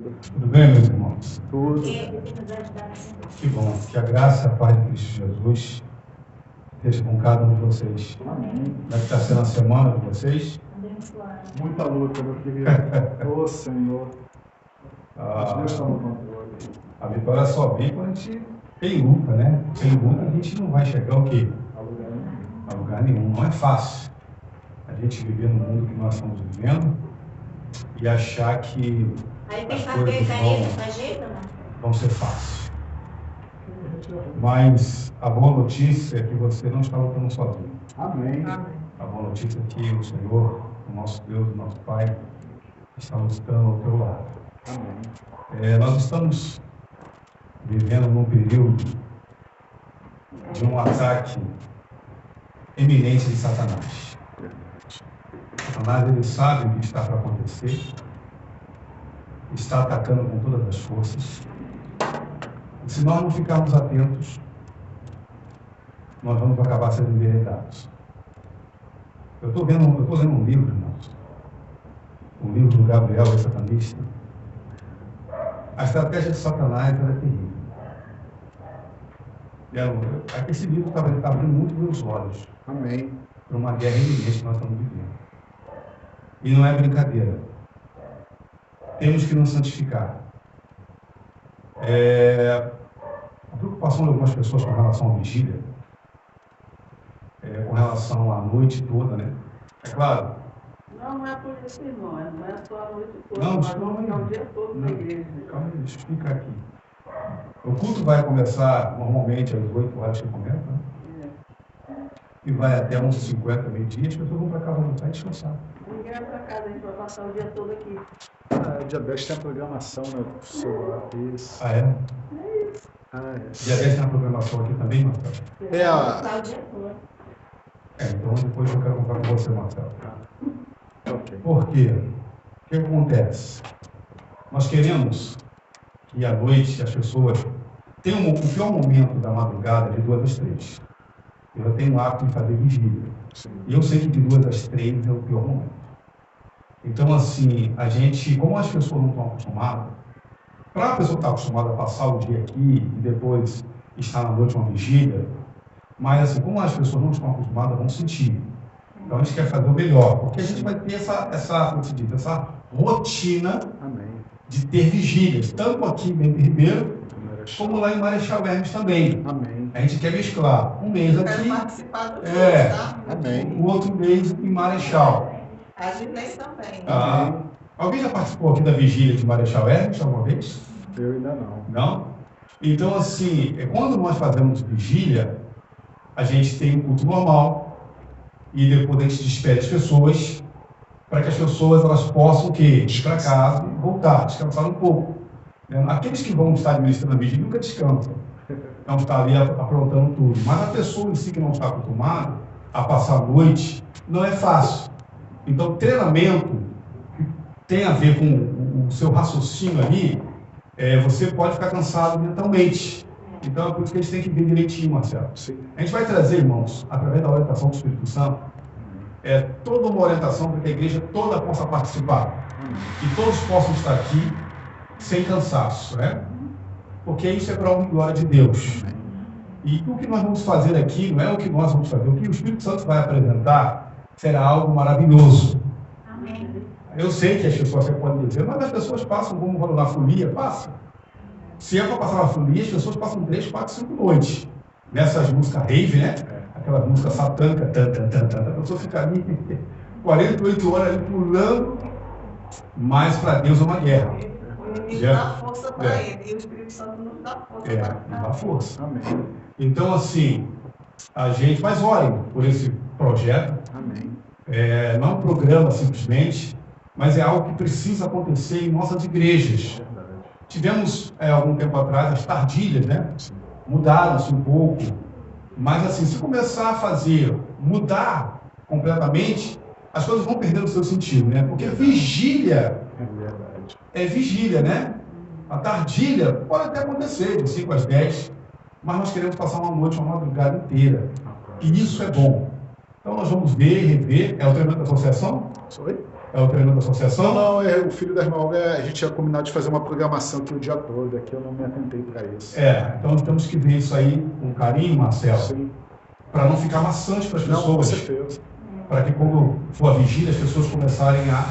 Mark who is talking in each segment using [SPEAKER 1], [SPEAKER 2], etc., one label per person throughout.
[SPEAKER 1] Tudo bem, meus irmãos?
[SPEAKER 2] Tudo.
[SPEAKER 1] Que bom. Que a graça e a paz de Cristo Jesus esteja com cada um de vocês.
[SPEAKER 2] Amém.
[SPEAKER 1] Como é que está sendo a semana de vocês?
[SPEAKER 2] Muita luta, meu querido. Ô Senhor. Mas Deus está no controle.
[SPEAKER 1] A vitória só vem quando a gente tem luta, né? Sem luta a gente não vai chegar ao quê? A lugar nenhum. Não é fácil a gente viver no mundo que nós estamos vivendo e achar que as coisas vão ser fáceis. Mas a boa notícia é que você não está lutando sozinho.
[SPEAKER 2] Amém.
[SPEAKER 1] A boa notícia é que o Senhor, o nosso Deus, o nosso Pai, está lutando ao teu lado.
[SPEAKER 2] Amém.
[SPEAKER 1] Nós estamos vivendo num período de um ataque eminente de Satanás. Satanás, ele sabe o que está para acontecer, está atacando com todas as forças. E se nós não ficarmos atentos, nós vamos acabar sendo enveredados. Eu estou lendo um livro, irmãos, um livro do Gabriel, o satanista. A estratégia de Satanás era terrível. Esse livro está abrindo muito meus olhos.
[SPEAKER 2] Amém.
[SPEAKER 1] Para uma guerra iminente que nós estamos vivendo. E não é brincadeira. Temos que nos santificar. A preocupação de algumas pessoas com relação à vigília, com relação à noite toda, né? É claro.
[SPEAKER 3] Não é por isso, irmão. Não é só a noite toda.
[SPEAKER 1] Não,
[SPEAKER 3] nós vamos ficar o dia todo na igreja.
[SPEAKER 1] Calma aí, deixa eu explicar aqui. O culto vai começar normalmente às 8 horas que começa, né? E vai até uns 50, meio-dia, as pessoas vão para casa voltar e descansar.
[SPEAKER 3] Ninguém vai para casa, a gente vai passar o dia todo aqui.
[SPEAKER 2] Dia 10 tem a programação no celular. Isso.
[SPEAKER 1] Ah, é?
[SPEAKER 3] É isso.
[SPEAKER 1] Dia 10 tem a programação aqui também, Marcelo?
[SPEAKER 3] Você vai passar o dia todo.
[SPEAKER 1] Então depois eu quero contar com você, Marcelo.
[SPEAKER 2] Ok.
[SPEAKER 1] Por quê? O que acontece? Nós queremos que à noite as pessoas tenham o pior momento da madrugada de 2 às 3. Eu tenho o hábito de fazer vigília. E eu sei que de 2 às 3 é o pior momento. Então, assim, a gente, como as pessoas não estão acostumadas, para a pessoa estar acostumada a passar o dia aqui e depois estar na noite uma vigília, mas assim, como as pessoas não estão acostumadas, vão sentir. Então a gente quer fazer o melhor, porque a gente vai ter essa rotina
[SPEAKER 2] Amém.
[SPEAKER 1] de ter vigílias, tanto aqui em Bento Ribeiro, como lá em Marechal Hermes também.
[SPEAKER 2] Amém.
[SPEAKER 1] A gente quer mesclar um mês
[SPEAKER 3] Eu quero
[SPEAKER 1] aqui,
[SPEAKER 3] participar do jogo, tá?
[SPEAKER 2] Amém.
[SPEAKER 1] o outro mês em Marechal.
[SPEAKER 3] A Ginês também.
[SPEAKER 1] Alguém já participou aqui da vigília de Marechal Hermes alguma vez?
[SPEAKER 2] Eu ainda não.
[SPEAKER 1] Não? Então, assim, quando nós fazemos vigília, a gente tem um culto normal e depois a gente despede as pessoas para que as pessoas elas possam o quê? Ir para casa e voltar, descansar um pouco. Aqueles que vão estar administrando a vigília nunca descansam. Não está ali aprontando tudo. Mas a pessoa em si que não está acostumada a passar a noite, não é fácil. Então, treinamento que tem a ver com o seu raciocínio ali, você pode ficar cansado mentalmente. Então, é por isso que a gente tem que ver direitinho, Marcelo.
[SPEAKER 2] Sim.
[SPEAKER 1] A gente vai trazer, irmãos, através da orientação do Espírito Santo, toda uma orientação para que a igreja toda possa participar. E todos possam estar aqui sem cansaço, né? Porque isso é para a honra e glória de Deus. E o que nós vamos fazer aqui não é o que nós vamos fazer. O que o Espírito Santo vai apresentar será algo maravilhoso.
[SPEAKER 3] Amém.
[SPEAKER 1] Eu sei que as pessoas podem dizer, mas as pessoas passam como vão na folia, passam. Se é para passar na folia, as pessoas passam 3, 4, 5 noites. Nessas músicas rave, né? Aquelas músicas satânicas, a pessoa fica ali 48 horas ali pulando, mas para Deus é uma guerra.
[SPEAKER 3] O inimigo dá força para ele e o Espírito Santo nos dá força para
[SPEAKER 1] Dá força.
[SPEAKER 2] Amém.
[SPEAKER 1] Então, assim, mas orem por esse projeto.
[SPEAKER 2] Amém.
[SPEAKER 1] Não é um programa simplesmente, mas é algo que precisa acontecer em nossas igrejas.
[SPEAKER 2] Verdade.
[SPEAKER 1] Tivemos, algum tempo atrás, as tardilhas, né? Mudaram-se um pouco. Mas, assim, se começar a mudar completamente, as coisas vão perdendo o seu sentido, né? Porque vigília
[SPEAKER 2] É verdade.
[SPEAKER 1] é vigília, né? A tardilha pode até acontecer de 5 às 10, mas nós queremos passar uma noite, uma madrugada inteira. E isso é bom. Então nós vamos ver e rever. É o treinamento da associação?
[SPEAKER 2] Oi?
[SPEAKER 1] É o treinamento da associação?
[SPEAKER 2] Não, é o filho da irmã Olga, a gente tinha combinado de fazer uma programação aqui o dia todo, aqui eu não me atentei para isso.
[SPEAKER 1] Então nós temos que ver isso aí com carinho, Marcelo,
[SPEAKER 2] Sim.
[SPEAKER 1] para não ficar maçante para as
[SPEAKER 2] Não, com
[SPEAKER 1] pessoas.
[SPEAKER 2] certeza.
[SPEAKER 1] Para que quando for a vigília, as pessoas começarem a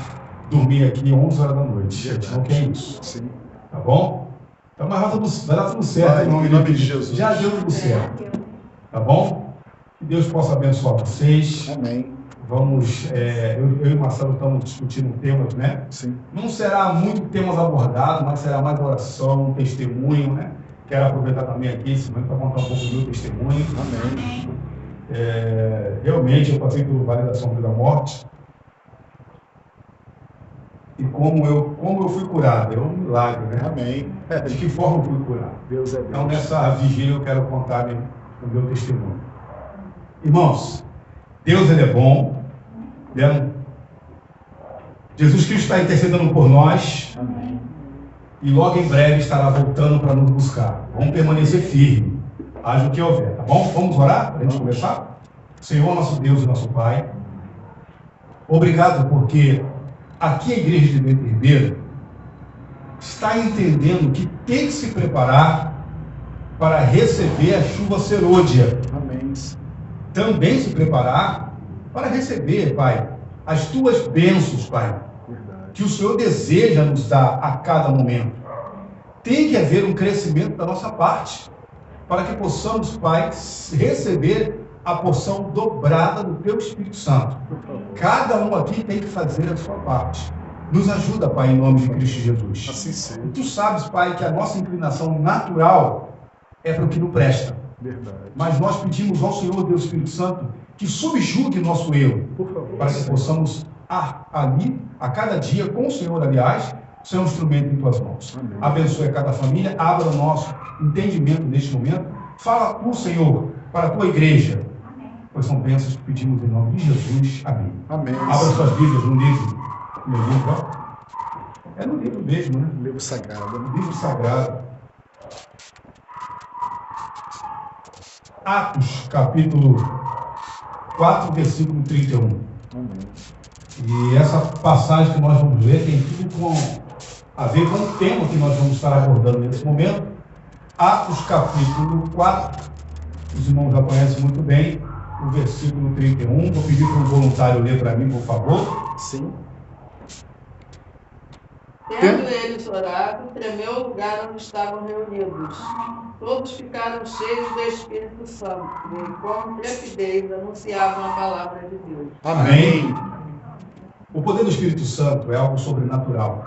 [SPEAKER 1] dormir aqui 11 horas da noite. A gente não quer isso.
[SPEAKER 2] Sim.
[SPEAKER 1] Tá bom? Então, mas vai dar tudo certo.
[SPEAKER 2] Vai, em nome de Jesus.
[SPEAKER 1] Já deu tudo certo. Tá bom? Que Deus possa abençoar vocês.
[SPEAKER 2] Amém.
[SPEAKER 1] Vamos, eu e o Marcelo estamos discutindo temas, né?
[SPEAKER 2] Sim.
[SPEAKER 1] Não será muito temas abordados, mas será mais oração, testemunho, né? Quero aproveitar também aqui esse momento para contar um pouco do meu testemunho.
[SPEAKER 2] Amém.
[SPEAKER 1] Realmente eu passei por validação da morte. E como eu fui curado, é um milagre, né?
[SPEAKER 2] Amém.
[SPEAKER 1] De que forma eu fui curado?
[SPEAKER 2] Deus é Deus.
[SPEAKER 1] Então, nessa vigília, eu quero contar o meu testemunho. Irmãos, Deus ele é bom. Né? Jesus Cristo está intercedendo por nós.
[SPEAKER 2] Amém.
[SPEAKER 1] E logo em breve estará voltando para nos buscar. Vamos permanecer firme, haja o que houver, tá bom? Vamos orar para a gente começar? Senhor, nosso Deus e nosso Pai, obrigado porque aqui a igreja de Bento Ribeiro está entendendo que tem que se preparar para receber a chuva serôdia.
[SPEAKER 2] Amém.
[SPEAKER 1] Também se preparar para receber, Pai, as tuas bênçãos, Pai,
[SPEAKER 2] Verdade.
[SPEAKER 1] que o Senhor deseja nos dar a cada momento. Tem que haver um crescimento da nossa parte, para que possamos, Pai, receber a porção dobrada do Teu Espírito Santo. Cada um aqui tem que fazer a sua parte. Nos ajuda, Pai, em nome de Cristo Jesus.
[SPEAKER 2] Assim seja.
[SPEAKER 1] E Tu sabes, Pai, que a nossa inclinação natural é para o que não presta.
[SPEAKER 2] Verdade.
[SPEAKER 1] Mas nós pedimos ao Senhor, Deus Espírito Santo, que subjugue nosso erro,
[SPEAKER 2] Por favor.
[SPEAKER 1] para que possamos ali, a cada dia, com o Senhor, aliás, ser um instrumento em Tuas mãos.
[SPEAKER 2] Amém.
[SPEAKER 1] Abençoe a cada família, abra o nosso entendimento neste momento. Fala com o Senhor para a Tua igreja, pois são bênçãos que pedimos em nome de Jesus. Amém.
[SPEAKER 2] Amém.
[SPEAKER 1] Abra suas Bíblias no livro. No livro, ó. É no livro mesmo, né?
[SPEAKER 2] Livro sagrado.
[SPEAKER 1] No livro sagrado. Atos, capítulo 4, versículo 31.
[SPEAKER 2] Amém.
[SPEAKER 1] E essa passagem que nós vamos ler tem tudo a ver com o tema que nós vamos estar abordando nesse momento. Atos, capítulo 4. Os irmãos já conhecem muito bem o versículo 31. Vou pedir para um voluntário ler para mim, por favor.
[SPEAKER 2] Sim.
[SPEAKER 3] Tendo eles orado, tremeu o lugar onde estavam reunidos. Todos ficaram cheios do Espírito Santo e com intrepidez anunciavam a palavra de Deus.
[SPEAKER 1] Amém. O poder do Espírito Santo é algo sobrenatural.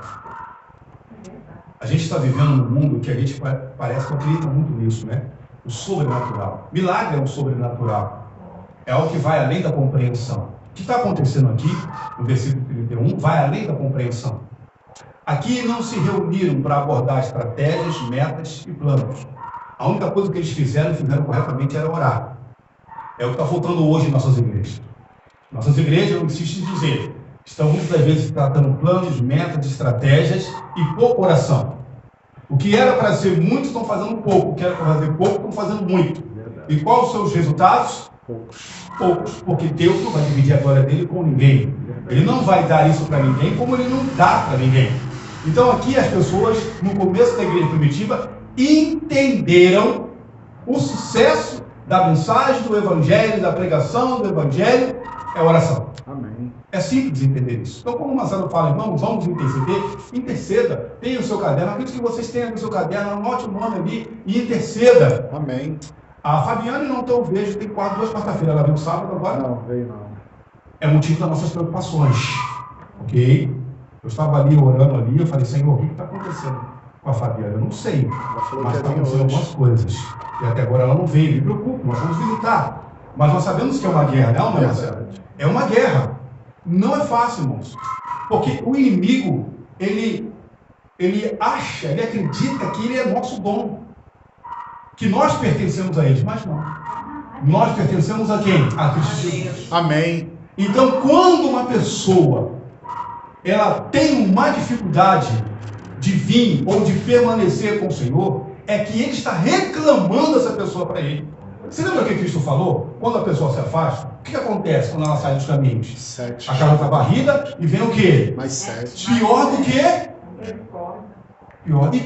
[SPEAKER 1] A gente está vivendo num mundo que a gente parece que acredita muito nisso, né? O sobrenatural. Milagre é o sobrenatural. É algo que vai além da compreensão. O que está acontecendo aqui, no versículo 31, vai além da compreensão. Aqui não se reuniram para abordar estratégias, metas e planos. A única coisa que eles fizeram e fizeram corretamente era orar. É o que está faltando hoje em nossas igrejas. Nossas igrejas, eu insisto em dizer, estão muitas das vezes tratando planos, metas, estratégias e pouco oração. O que era para ser muito, estão fazendo pouco. O que era para fazer pouco, estão fazendo muito.
[SPEAKER 2] Verdade.
[SPEAKER 1] E quais são os resultados?
[SPEAKER 2] Poucos.
[SPEAKER 1] Poucos. Porque Deus não vai dividir a glória dele com ninguém. Ele não vai dar isso para ninguém, como ele não dá para ninguém. Então aqui as pessoas, no começo da igreja primitiva, entenderam o sucesso da mensagem do Evangelho, da pregação do Evangelho, é oração.
[SPEAKER 2] Amém.
[SPEAKER 1] É simples entender isso. Então, quando o Marcelo fala, irmão, vamos interceder, interceda, tenha o seu caderno, acredito que vocês tenham no seu caderno, anote o nome ali e interceda.
[SPEAKER 2] Amém.
[SPEAKER 1] A Fabiane não tão vejo, tem 2 quarta-feiras, ela veio sábado agora?
[SPEAKER 2] Não, veio não.
[SPEAKER 1] É motivo das nossas preocupações, ok? Eu estava ali orando ali, eu falei, Senhor, o que está acontecendo com a Fabiana? Eu não sei,
[SPEAKER 2] Ela falou
[SPEAKER 1] mas
[SPEAKER 2] que
[SPEAKER 1] está
[SPEAKER 2] ia vir
[SPEAKER 1] acontecendo
[SPEAKER 2] hoje.
[SPEAKER 1] algumas coisas. E até agora ela não veio, me preocupa, nós vamos visitar. Mas nós sabemos que é uma guerra, não é, Marcelo?
[SPEAKER 2] Verdade.
[SPEAKER 1] É uma guerra. Não é fácil, irmãos. Porque o inimigo, ele acha, ele acredita que ele é nosso dono. Que nós pertencemos a ele, mas não. Nós pertencemos a quem? A Cristo Jesus.
[SPEAKER 2] Amém.
[SPEAKER 1] Então, quando uma pessoa ela tem uma dificuldade de vir ou de permanecer com o Senhor, é que ele está reclamando essa pessoa para ele. Você lembra o que Cristo falou? Quando a pessoa se afasta, o que acontece quando ela sai dos caminhos?
[SPEAKER 2] 7.
[SPEAKER 1] Acaba com a barriga e vem o quê?
[SPEAKER 2] Mais 7.
[SPEAKER 1] Pior do que? Pior. E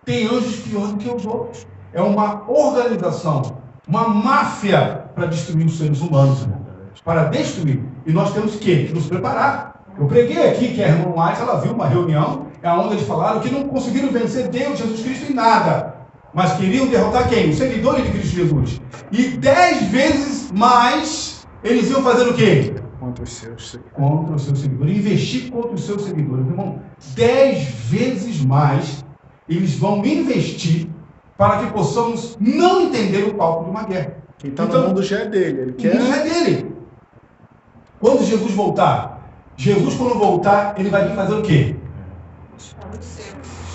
[SPEAKER 1] tem anjos pior do que os outros. É uma organização, uma máfia para destruir os seres humanos, irmão. Para destruir. E nós temos que nos preparar. Eu preguei aqui que a irmã White, ela viu uma reunião onde eles falaram que não conseguiram vencer Deus, Jesus Cristo em nada. Mas queriam derrotar quem? Os seguidores de Cristo Jesus. E 10 vezes mais eles iam fazer o quê?
[SPEAKER 2] Contra os seus seguidores.
[SPEAKER 1] Contra os seus seguidores. Investir contra os seus seguidores. Irmão, 10 vezes mais eles vão investir para que possamos não entender o palco de uma guerra.
[SPEAKER 2] Então, o mundo já é dele. Ele quer...
[SPEAKER 1] O mundo já é dele. Quando Jesus voltar, Jesus quando voltar, ele vai vir fazer o quê?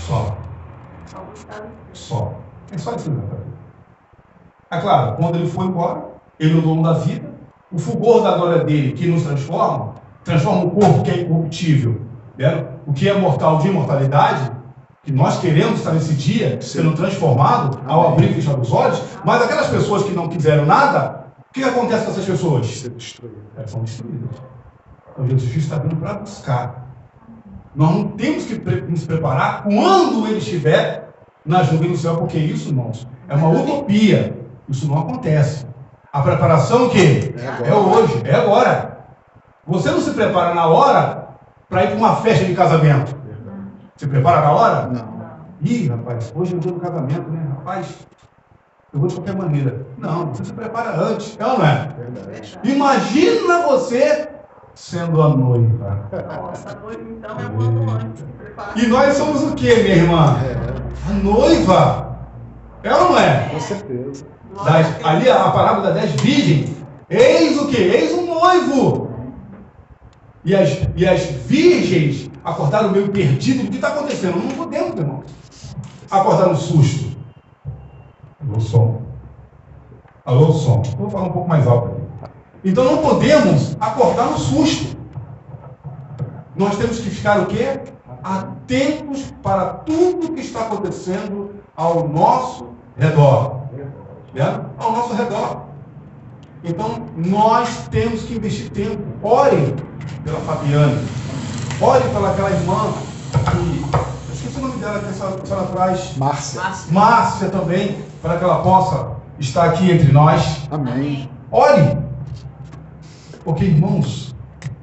[SPEAKER 1] Só. Só. É só isso que ele vai fazer. É claro, quando ele for embora, ele é o dono da vida, o fulgor da glória dele, que nos transforma um corpo que é incorruptível, né? O que é mortal de imortalidade, que nós queremos estar nesse dia, sendo transformado ao abrir e fechar os olhos, mas aquelas pessoas que não quiseram nada, o que acontece com essas pessoas?
[SPEAKER 2] Ser destruído.
[SPEAKER 1] Elas são destruídas. Então Jesus Cristo está vindo para buscar. Nós não temos que nos preparar quando ele estiver nas nuvens do céu, porque isso, irmãos, é uma utopia. Isso não acontece. A preparação o quê? É hoje, é agora. Você não se prepara na hora para ir para uma festa de casamento. Se prepara na hora?
[SPEAKER 2] Não.
[SPEAKER 1] Ih, rapaz, hoje é o dia do casamento, né? Rapaz, eu vou de qualquer maneira. Não, você se prepara antes. É ou não é?
[SPEAKER 2] Verdade.
[SPEAKER 1] Imagina você sendo a noiva.
[SPEAKER 3] Nossa, a noiva então é um ano antes.
[SPEAKER 1] E nós somos o quê, minha irmã? A noiva. É ou não é?
[SPEAKER 2] Com certeza.
[SPEAKER 1] Ali a parábola das 10 virgens. Eis o quê? Eis um noivo. E as virgens acordaram meio perdidas. O que está acontecendo? Não podemos, meu irmão. Acordar no susto. Alô, som. Alô, som. Vou falar um pouco mais alto aqui. Então não podemos acordar no susto. Nós temos que ficar o quê? Atentos para tudo que está acontecendo ao nosso redor. Né? Ao nosso redor. Então nós temos que investir tempo. Orem pela Fabiane. Orem pelaquela irmã que... Eu esqueci o nome dela que a senhora traz. Márcia também, para que ela possa estar aqui entre nós.
[SPEAKER 2] Amém.
[SPEAKER 1] Ore. Porque, irmãos,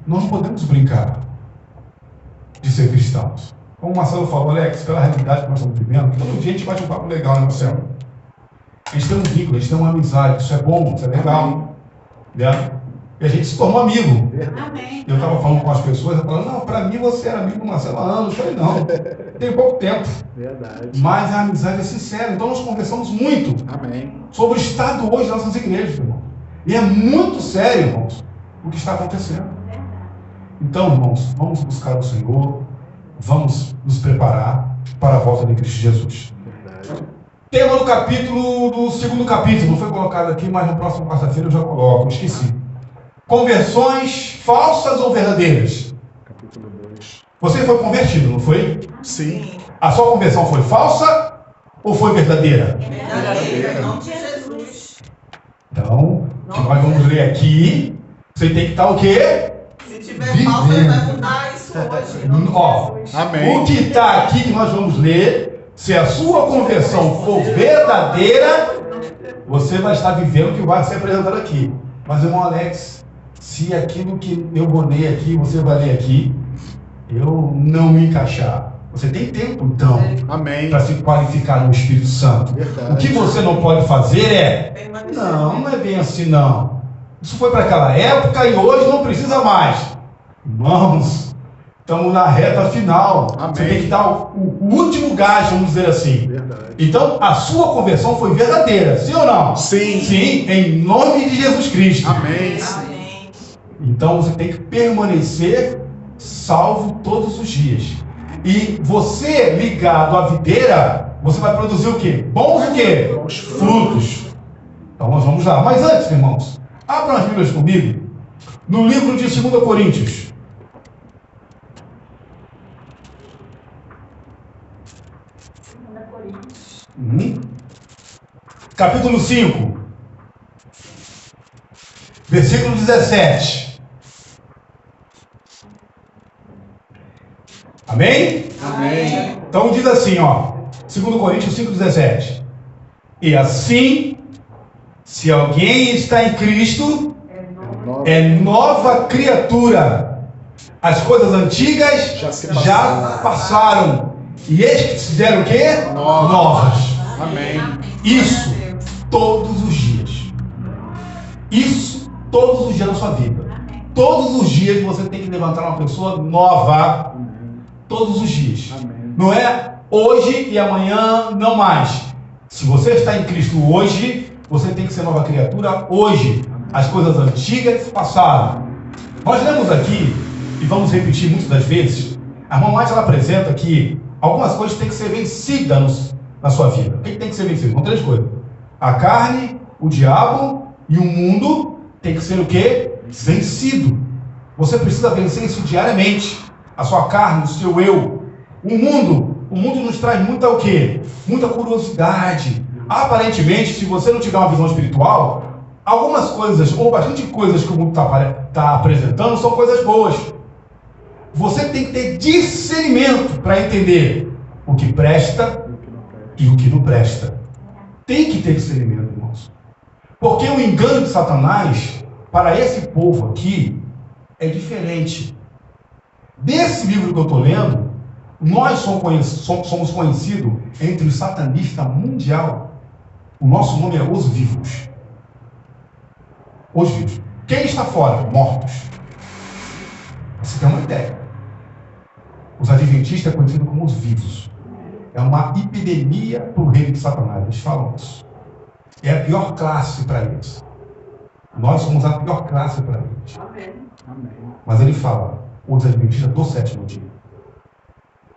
[SPEAKER 1] nós não podemos brincar de ser cristãos. Como o Marcelo falou, Alex, pela realidade que nós estamos vivendo, todo dia a gente bate um papo legal, né, Marcelo? A gente tem um vínculo, a gente tem uma amizade, isso é bom, isso é legal. Né? E a gente se tornou amigo.
[SPEAKER 3] Amém.
[SPEAKER 1] Eu estava falando com as pessoas, falando, não, para mim você era amigo do Marcelo há anos. Eu falei, não, tem pouco tempo.
[SPEAKER 2] Verdade.
[SPEAKER 1] Mas a amizade é sincera, então nós conversamos muito
[SPEAKER 2] Amém.
[SPEAKER 1] sobre o estado hoje das nossas igrejas, irmão. E é muito sério, irmãos, o que está acontecendo. Então, irmãos, vamos buscar o Senhor, vamos nos preparar para a volta de Cristo Jesus.
[SPEAKER 2] Verdade.
[SPEAKER 1] Tema do segundo capítulo, não foi colocado aqui, mas na próxima quarta-feira eu já coloco, eu esqueci. Conversões falsas ou verdadeiras?
[SPEAKER 2] Capítulo 2.
[SPEAKER 1] Você foi convertido, não foi?
[SPEAKER 2] Sim.
[SPEAKER 1] A sua conversão foi falsa ou foi verdadeira?
[SPEAKER 3] Verdadeira, em nome de Jesus.
[SPEAKER 1] Então, nós vamos ler aqui. Você tem que estar o quê?
[SPEAKER 3] Se tiver falta, ele vai mudar isso hoje. Em nome de
[SPEAKER 1] Ó,
[SPEAKER 3] Jesus.
[SPEAKER 2] Amém.
[SPEAKER 1] o que está aqui que nós vamos ler, se a sua conversão for verdadeira, você vai estar vivendo o que vai ser apresentado aqui. Mas, irmão Alex, se aquilo que eu vou ler aqui, você vai ler aqui, eu não me encaixar. Você tem tempo, então,
[SPEAKER 2] Amém.
[SPEAKER 1] para se qualificar no Espírito Santo.
[SPEAKER 2] Verdade.
[SPEAKER 1] O que você não pode fazer é...
[SPEAKER 3] Permanecer.
[SPEAKER 1] Não é bem assim, não. Isso foi para aquela época e hoje não precisa mais. Irmãos, estamos na reta final.
[SPEAKER 2] Amém.
[SPEAKER 1] Você tem que dar o último gás, vamos dizer assim.
[SPEAKER 2] Verdade.
[SPEAKER 1] Então, a sua conversão foi verdadeira, sim ou não?
[SPEAKER 2] Sim.
[SPEAKER 1] Sim, em nome de Jesus Cristo.
[SPEAKER 2] Amém.
[SPEAKER 3] Amém.
[SPEAKER 1] Então, você tem que permanecer salvo todos os dias. E você, ligado à videira, você vai produzir o quê? Bons o quê?
[SPEAKER 2] Bons
[SPEAKER 1] Frutos. Então, nós vamos lá. Mas antes, irmãos, abram as Bíblias comigo no livro de 2 Coríntios. Capítulo 5. versículo 17. Amém?
[SPEAKER 2] Amém.
[SPEAKER 1] Então diz assim, ó, 2 Coríntios 5,17. E assim, se alguém está em Cristo, é nova criatura. As coisas antigas já passaram. E eis que se deram o quê? Novas.
[SPEAKER 2] Amém.
[SPEAKER 1] Isso todos os dias. Isso todos os dias da sua vida. Todos os dias você tem que levantar uma pessoa nova. Todos os dias.
[SPEAKER 2] Amém.
[SPEAKER 1] Não é hoje e amanhã não mais. Se você está em Cristo hoje, você tem que ser nova criatura hoje. As coisas antigas passaram. Nós lemos aqui, e vamos repetir muitas das vezes, a irmã Márcia, ela apresenta que algumas coisas têm que ser vencidas na sua vida. O que tem que ser vencido? São 3 coisas. A carne, o diabo e o mundo tem que ser o quê? Vencido. Você precisa vencer isso diariamente. A sua carne, o seu eu. O mundo nos traz muita o quê? Muita curiosidade. Aparentemente, se você não tiver uma visão espiritual, algumas coisas, ou bastante coisas que o mundo está apresentando, são coisas boas. Você tem que ter discernimento para entender o que presta e o que não presta. Tem que ter discernimento, irmãos. Porque o engano de Satanás, para esse povo aqui, é diferente. Desse livro que eu estou lendo, nós somos conhecidos entre os satanistas mundial. O nosso nome é Os Vivos. Os Vivos. Quem está fora? Mortos. Você tem uma ideia. Os adventistas é conhecido como Os Vivos. É uma epidemia para o reino de Satanás. Eles falam isso. É a pior classe para eles. Nós somos a pior classe para eles.
[SPEAKER 2] Amém.
[SPEAKER 1] Mas ele fala, os adventistas do 7º dia.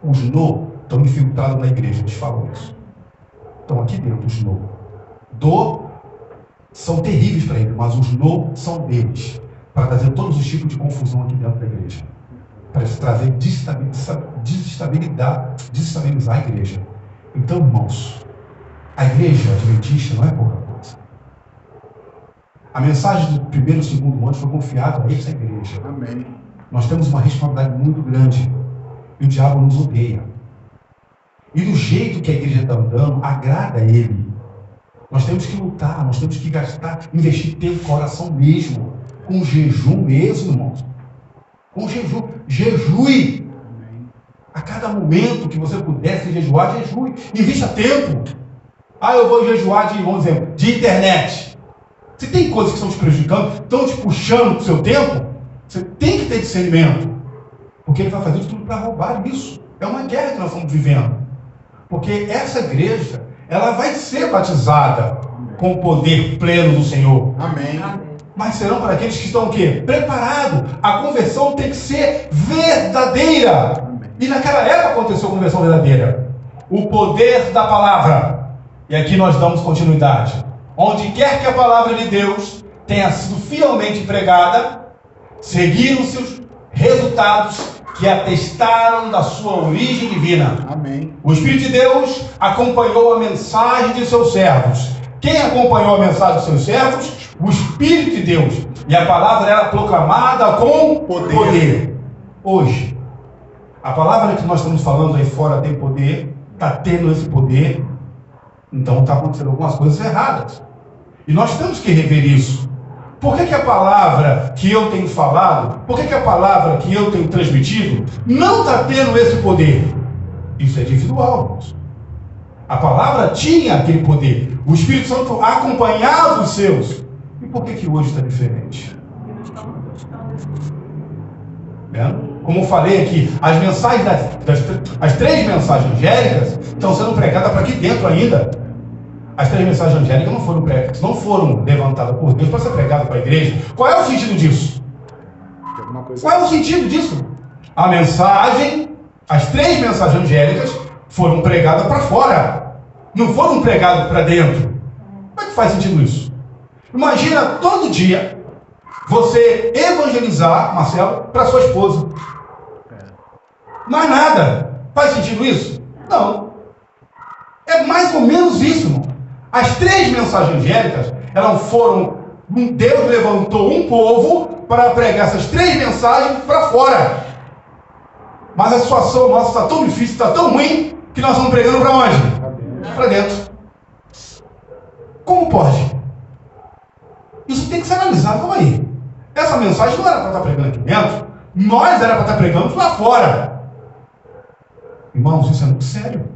[SPEAKER 1] Os no estão infiltrados na igreja. Eles falam isso. Estão aqui dentro, os no. São terríveis para eles, mas os no são deles. Para trazer todos os tipos de confusão aqui dentro da igreja. Para trazer desestabilizar a igreja. Então, irmãos, a igreja adventista não é pouca coisa. A mensagem do primeiro e segundo ano foi confiada a essa igreja.
[SPEAKER 2] Amém.
[SPEAKER 1] Nós temos uma responsabilidade muito grande. E o diabo nos odeia. E do jeito que a igreja está andando, agrada a ele. Nós temos que lutar, nós temos que gastar, investir tempo, coração mesmo. Com jejum mesmo, irmãos. Com jejum. Jejue. A cada momento que você pudesse jejuar, jejue. Invista tempo. Eu vou jejuar vamos dizer, de internet. Se tem coisas que estão te prejudicando, estão te puxando para o seu tempo, você tem que ter discernimento. Porque ele vai fazer de tudo para roubar isso. É uma guerra que nós estamos vivendo. Porque essa igreja, ela vai ser batizada com o poder pleno do Senhor.
[SPEAKER 2] Amém.
[SPEAKER 1] Mas serão para aqueles que estão o quê? Preparados. A conversão tem que ser verdadeira. E naquela época aconteceu a conversão verdadeira. O poder da palavra. E aqui nós damos continuidade. Onde quer que a palavra de Deus tenha sido fielmente pregada, seguiram seus resultados que atestaram da sua origem divina.
[SPEAKER 2] Amém.
[SPEAKER 1] O Espírito de Deus acompanhou a mensagem de seus servos. Quem acompanhou a mensagem de seus servos? O Espírito de Deus. E a palavra era proclamada com poder. Hoje, a palavra que nós estamos falando aí fora tem poder, está tendo esse poder, então está acontecendo algumas coisas erradas. E nós temos que rever isso. Por que a palavra que eu tenho falado, por que a palavra que eu tenho transmitido não está tendo esse poder? Isso é individual, irmãos. A palavra tinha aquele poder. O Espírito Santo acompanhava os seus. E por que hoje está diferente? Como eu falei aqui, as mensagens as 3 mensagens angélicas estão sendo pregadas para aqui dentro ainda. As 3 mensagens angélicas não foram levantadas por Deus para ser pregadas para a igreja. Qual é o sentido disso? Qual é o sentido disso? A mensagem, as 3 mensagens angélicas foram pregadas para fora. Não foram pregadas para dentro. Como é que faz sentido isso? Imagina todo dia você evangelizar, Marcelo, para sua esposa. Mais nada. Faz sentido isso? Não. É mais ou menos isso, irmão. As 3 mensagens angélicas, elas foram Deus levantou um povo para pregar essas 3 mensagens para fora. Mas a situação nossa está tão difícil, está tão ruim, que nós estamos pregando para onde? Para dentro. Como pode? Isso tem que ser analisado. Calma aí. Essa mensagem não era para estar pregando aqui dentro. Nós era para estar pregando lá fora. Irmãos, isso é muito sério.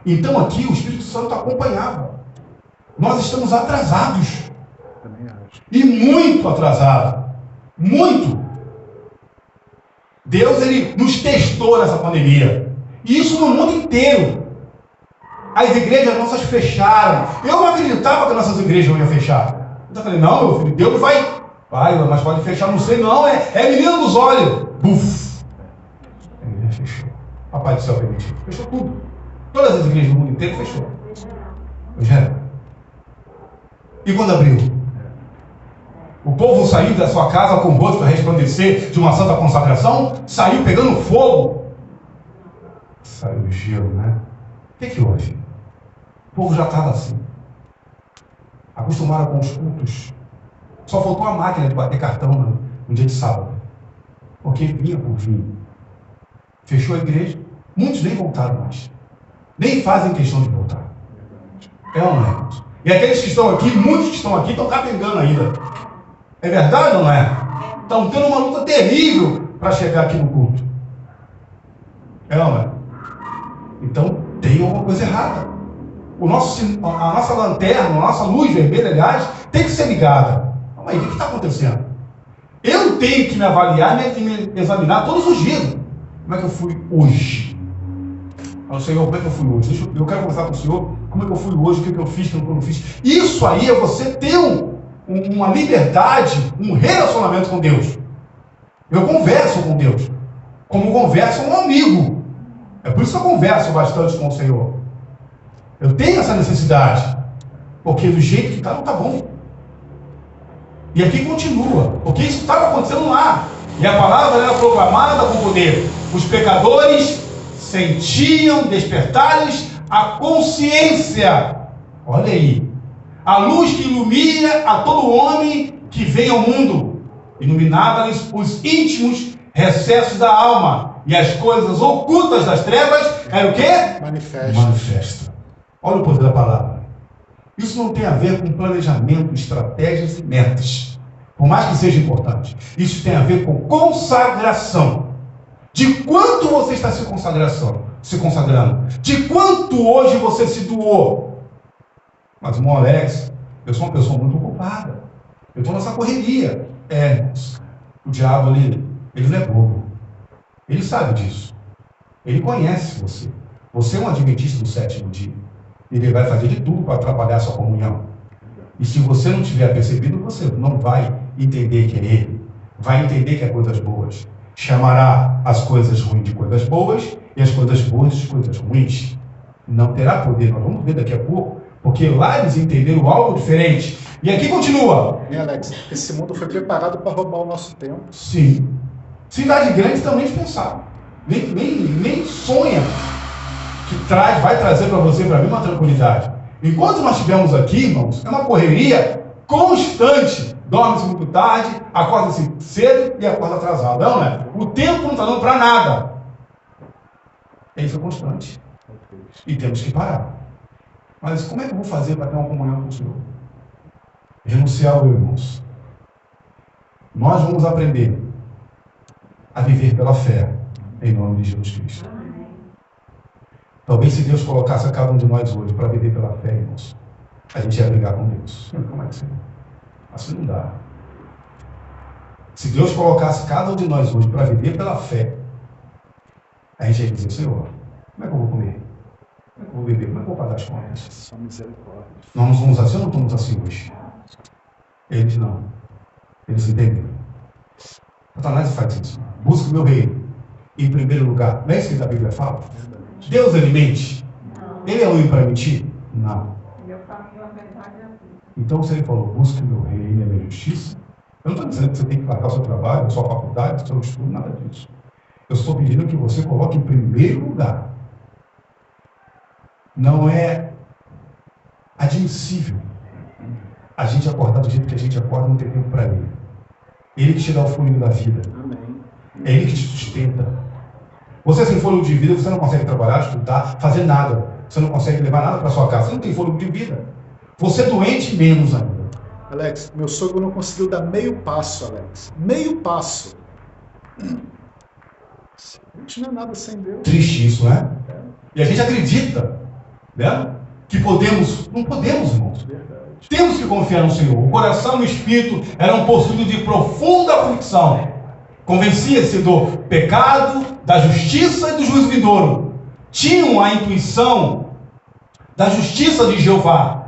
[SPEAKER 1] Então aqui o Espírito Santo acompanhava. Nós estamos atrasados. E muito atrasados. Muito. Deus, ele nos testou nessa pandemia. E isso no mundo inteiro. As igrejas nossas fecharam. Eu não acreditava que nossas igrejas não iam fechar. Eu falei, não, meu filho, Deus vai, mas pode fechar, não sei não, é menino dos olhos. Buf! A igreja fechou. Papai do céu permitiu. Fechou tudo. Todas as igrejas do mundo inteiro fechou. E quando abriu? O povo saiu da sua casa com o rosto a resplandecer de uma santa consagração, saiu pegando fogo. Saiu o gelo, né? O que houve? O povo já estava assim. Acostumaram com os cultos. Só faltou a máquina de bater cartão no dia de sábado. Porque vinha por vinho. Fechou a igreja. Muitos nem voltaram mais. Nem fazem questão de voltar. É ou não é? E aqueles que estão aqui, muitos que estão aqui, estão capengando ainda. É verdade ou não é? Estão tendo uma luta terrível para chegar aqui no culto. É ou não é? Então, tem alguma coisa errada. A nossa lanterna, a nossa luz vermelha, aliás, tem que ser ligada. Calma aí, o que está acontecendo? Eu tenho que me avaliar e me examinar todos os dias. Como é que eu fui hoje? Fala, Senhor, como é que eu fui hoje? Eu quero conversar com o Senhor, como é que eu fui hoje, o que eu fiz, o que eu não fiz. Isso aí é você ter uma liberdade, um relacionamento com Deus. Eu converso com Deus, como converso com um amigo. É por isso que eu converso bastante com o Senhor. Eu tenho essa necessidade, porque do jeito que está, não está bom. E aqui continua, porque isso estava acontecendo lá. E a palavra era proclamada com poder. Os pecadores sentiam despertar-lhes a consciência. Olha aí. A luz que ilumina a todo homem que vem ao mundo. Iluminava-lhes os íntimos recessos da alma. E as coisas ocultas das trevas eram o quê? Manifesta. Olha o poder da palavra. Isso não tem a ver com planejamento, estratégias e metas. Por mais que seja importante. Isso tem a ver com consagração. De quanto você está se consagrando? De quanto hoje você se doou? Mas, irmão Alex, eu sou uma pessoa muito ocupada. Eu estou nessa correria. O diabo, ele não é bobo. Ele sabe disso. Ele conhece você. Você é um adventista do 7º dia. Ele vai fazer de tudo para atrapalhar a sua comunhão. E se você não tiver percebido, você não vai entender que é ele. Vai entender que é coisas boas. Chamará as coisas ruins de coisas boas e as coisas boas de coisas ruins. Não terá poder. Nós vamos ver daqui a pouco. Porque lá eles entenderam algo diferente. E aqui continua.
[SPEAKER 2] Alex, esse mundo foi preparado para roubar o nosso tempo.
[SPEAKER 1] Sim. Cidade grande também nem pensar. Nem sonha que vai trazer para você e para mim uma tranquilidade. Enquanto nós estivermos aqui, irmãos, é uma correria constante. Dorme-se muito tarde, acorda-se cedo e acorda atrasado. Não, né? O tempo não está dando para nada. Isso é constante. E temos que parar. Mas como é que eu vou fazer para ter uma comunhão com o Senhor? Renunciar, meus irmãos. Nós vamos aprender a viver pela fé, em nome de Jesus Cristo. Talvez se Deus colocasse a cada um de nós hoje para viver pela fé, irmãos, a gente ia brigar com Deus. Como é que seria? Assim não dá. Se Deus colocasse cada um de nós hoje para viver pela fé, a gente ia dizer, Senhor, como é que eu vou comer? Como é que eu vou beber? Como é que eu vou pagar as contas?
[SPEAKER 2] Só misericórdia.
[SPEAKER 1] Nós não somos assim ou não estamos assim hoje? Eles não. Eles entenderam. Satanás faz isso. Busca o meu reino. Em primeiro lugar. Não é isso que a Bíblia fala? Deus ele mente? Ele é homem para mentir? Não. Então se ele falou, busca o meu reino e a minha justiça, eu não estou dizendo que você tem que largar o seu trabalho, a sua faculdade, o seu estudo, nada disso. Eu estou pedindo que você coloque em primeiro lugar. Não é admissível a gente acordar do jeito que a gente acorda, não tem tempo para Ele. Ele que te dá o fôlego da vida.
[SPEAKER 2] Amém.
[SPEAKER 1] É Ele que te sustenta. Você sem fôlego de vida, você não consegue trabalhar, estudar, fazer nada. Você não consegue levar nada para sua casa. Você não tem fôlego de vida. Você é doente menos ainda.
[SPEAKER 2] Alex, meu sogro não conseguiu dar meio passo, Alex. Meio passo. A gente não é nada sem Deus.
[SPEAKER 1] Triste isso, né? E a gente acredita, né? Que podemos. Não podemos, irmãos.
[SPEAKER 2] Verdade.
[SPEAKER 1] Temos que confiar no Senhor. O coração e o espírito eram possuídos de profunda aflição. Convencia-se do pecado, da justiça e do juízo vindouro. Tinham a intuição da justiça de Jeová.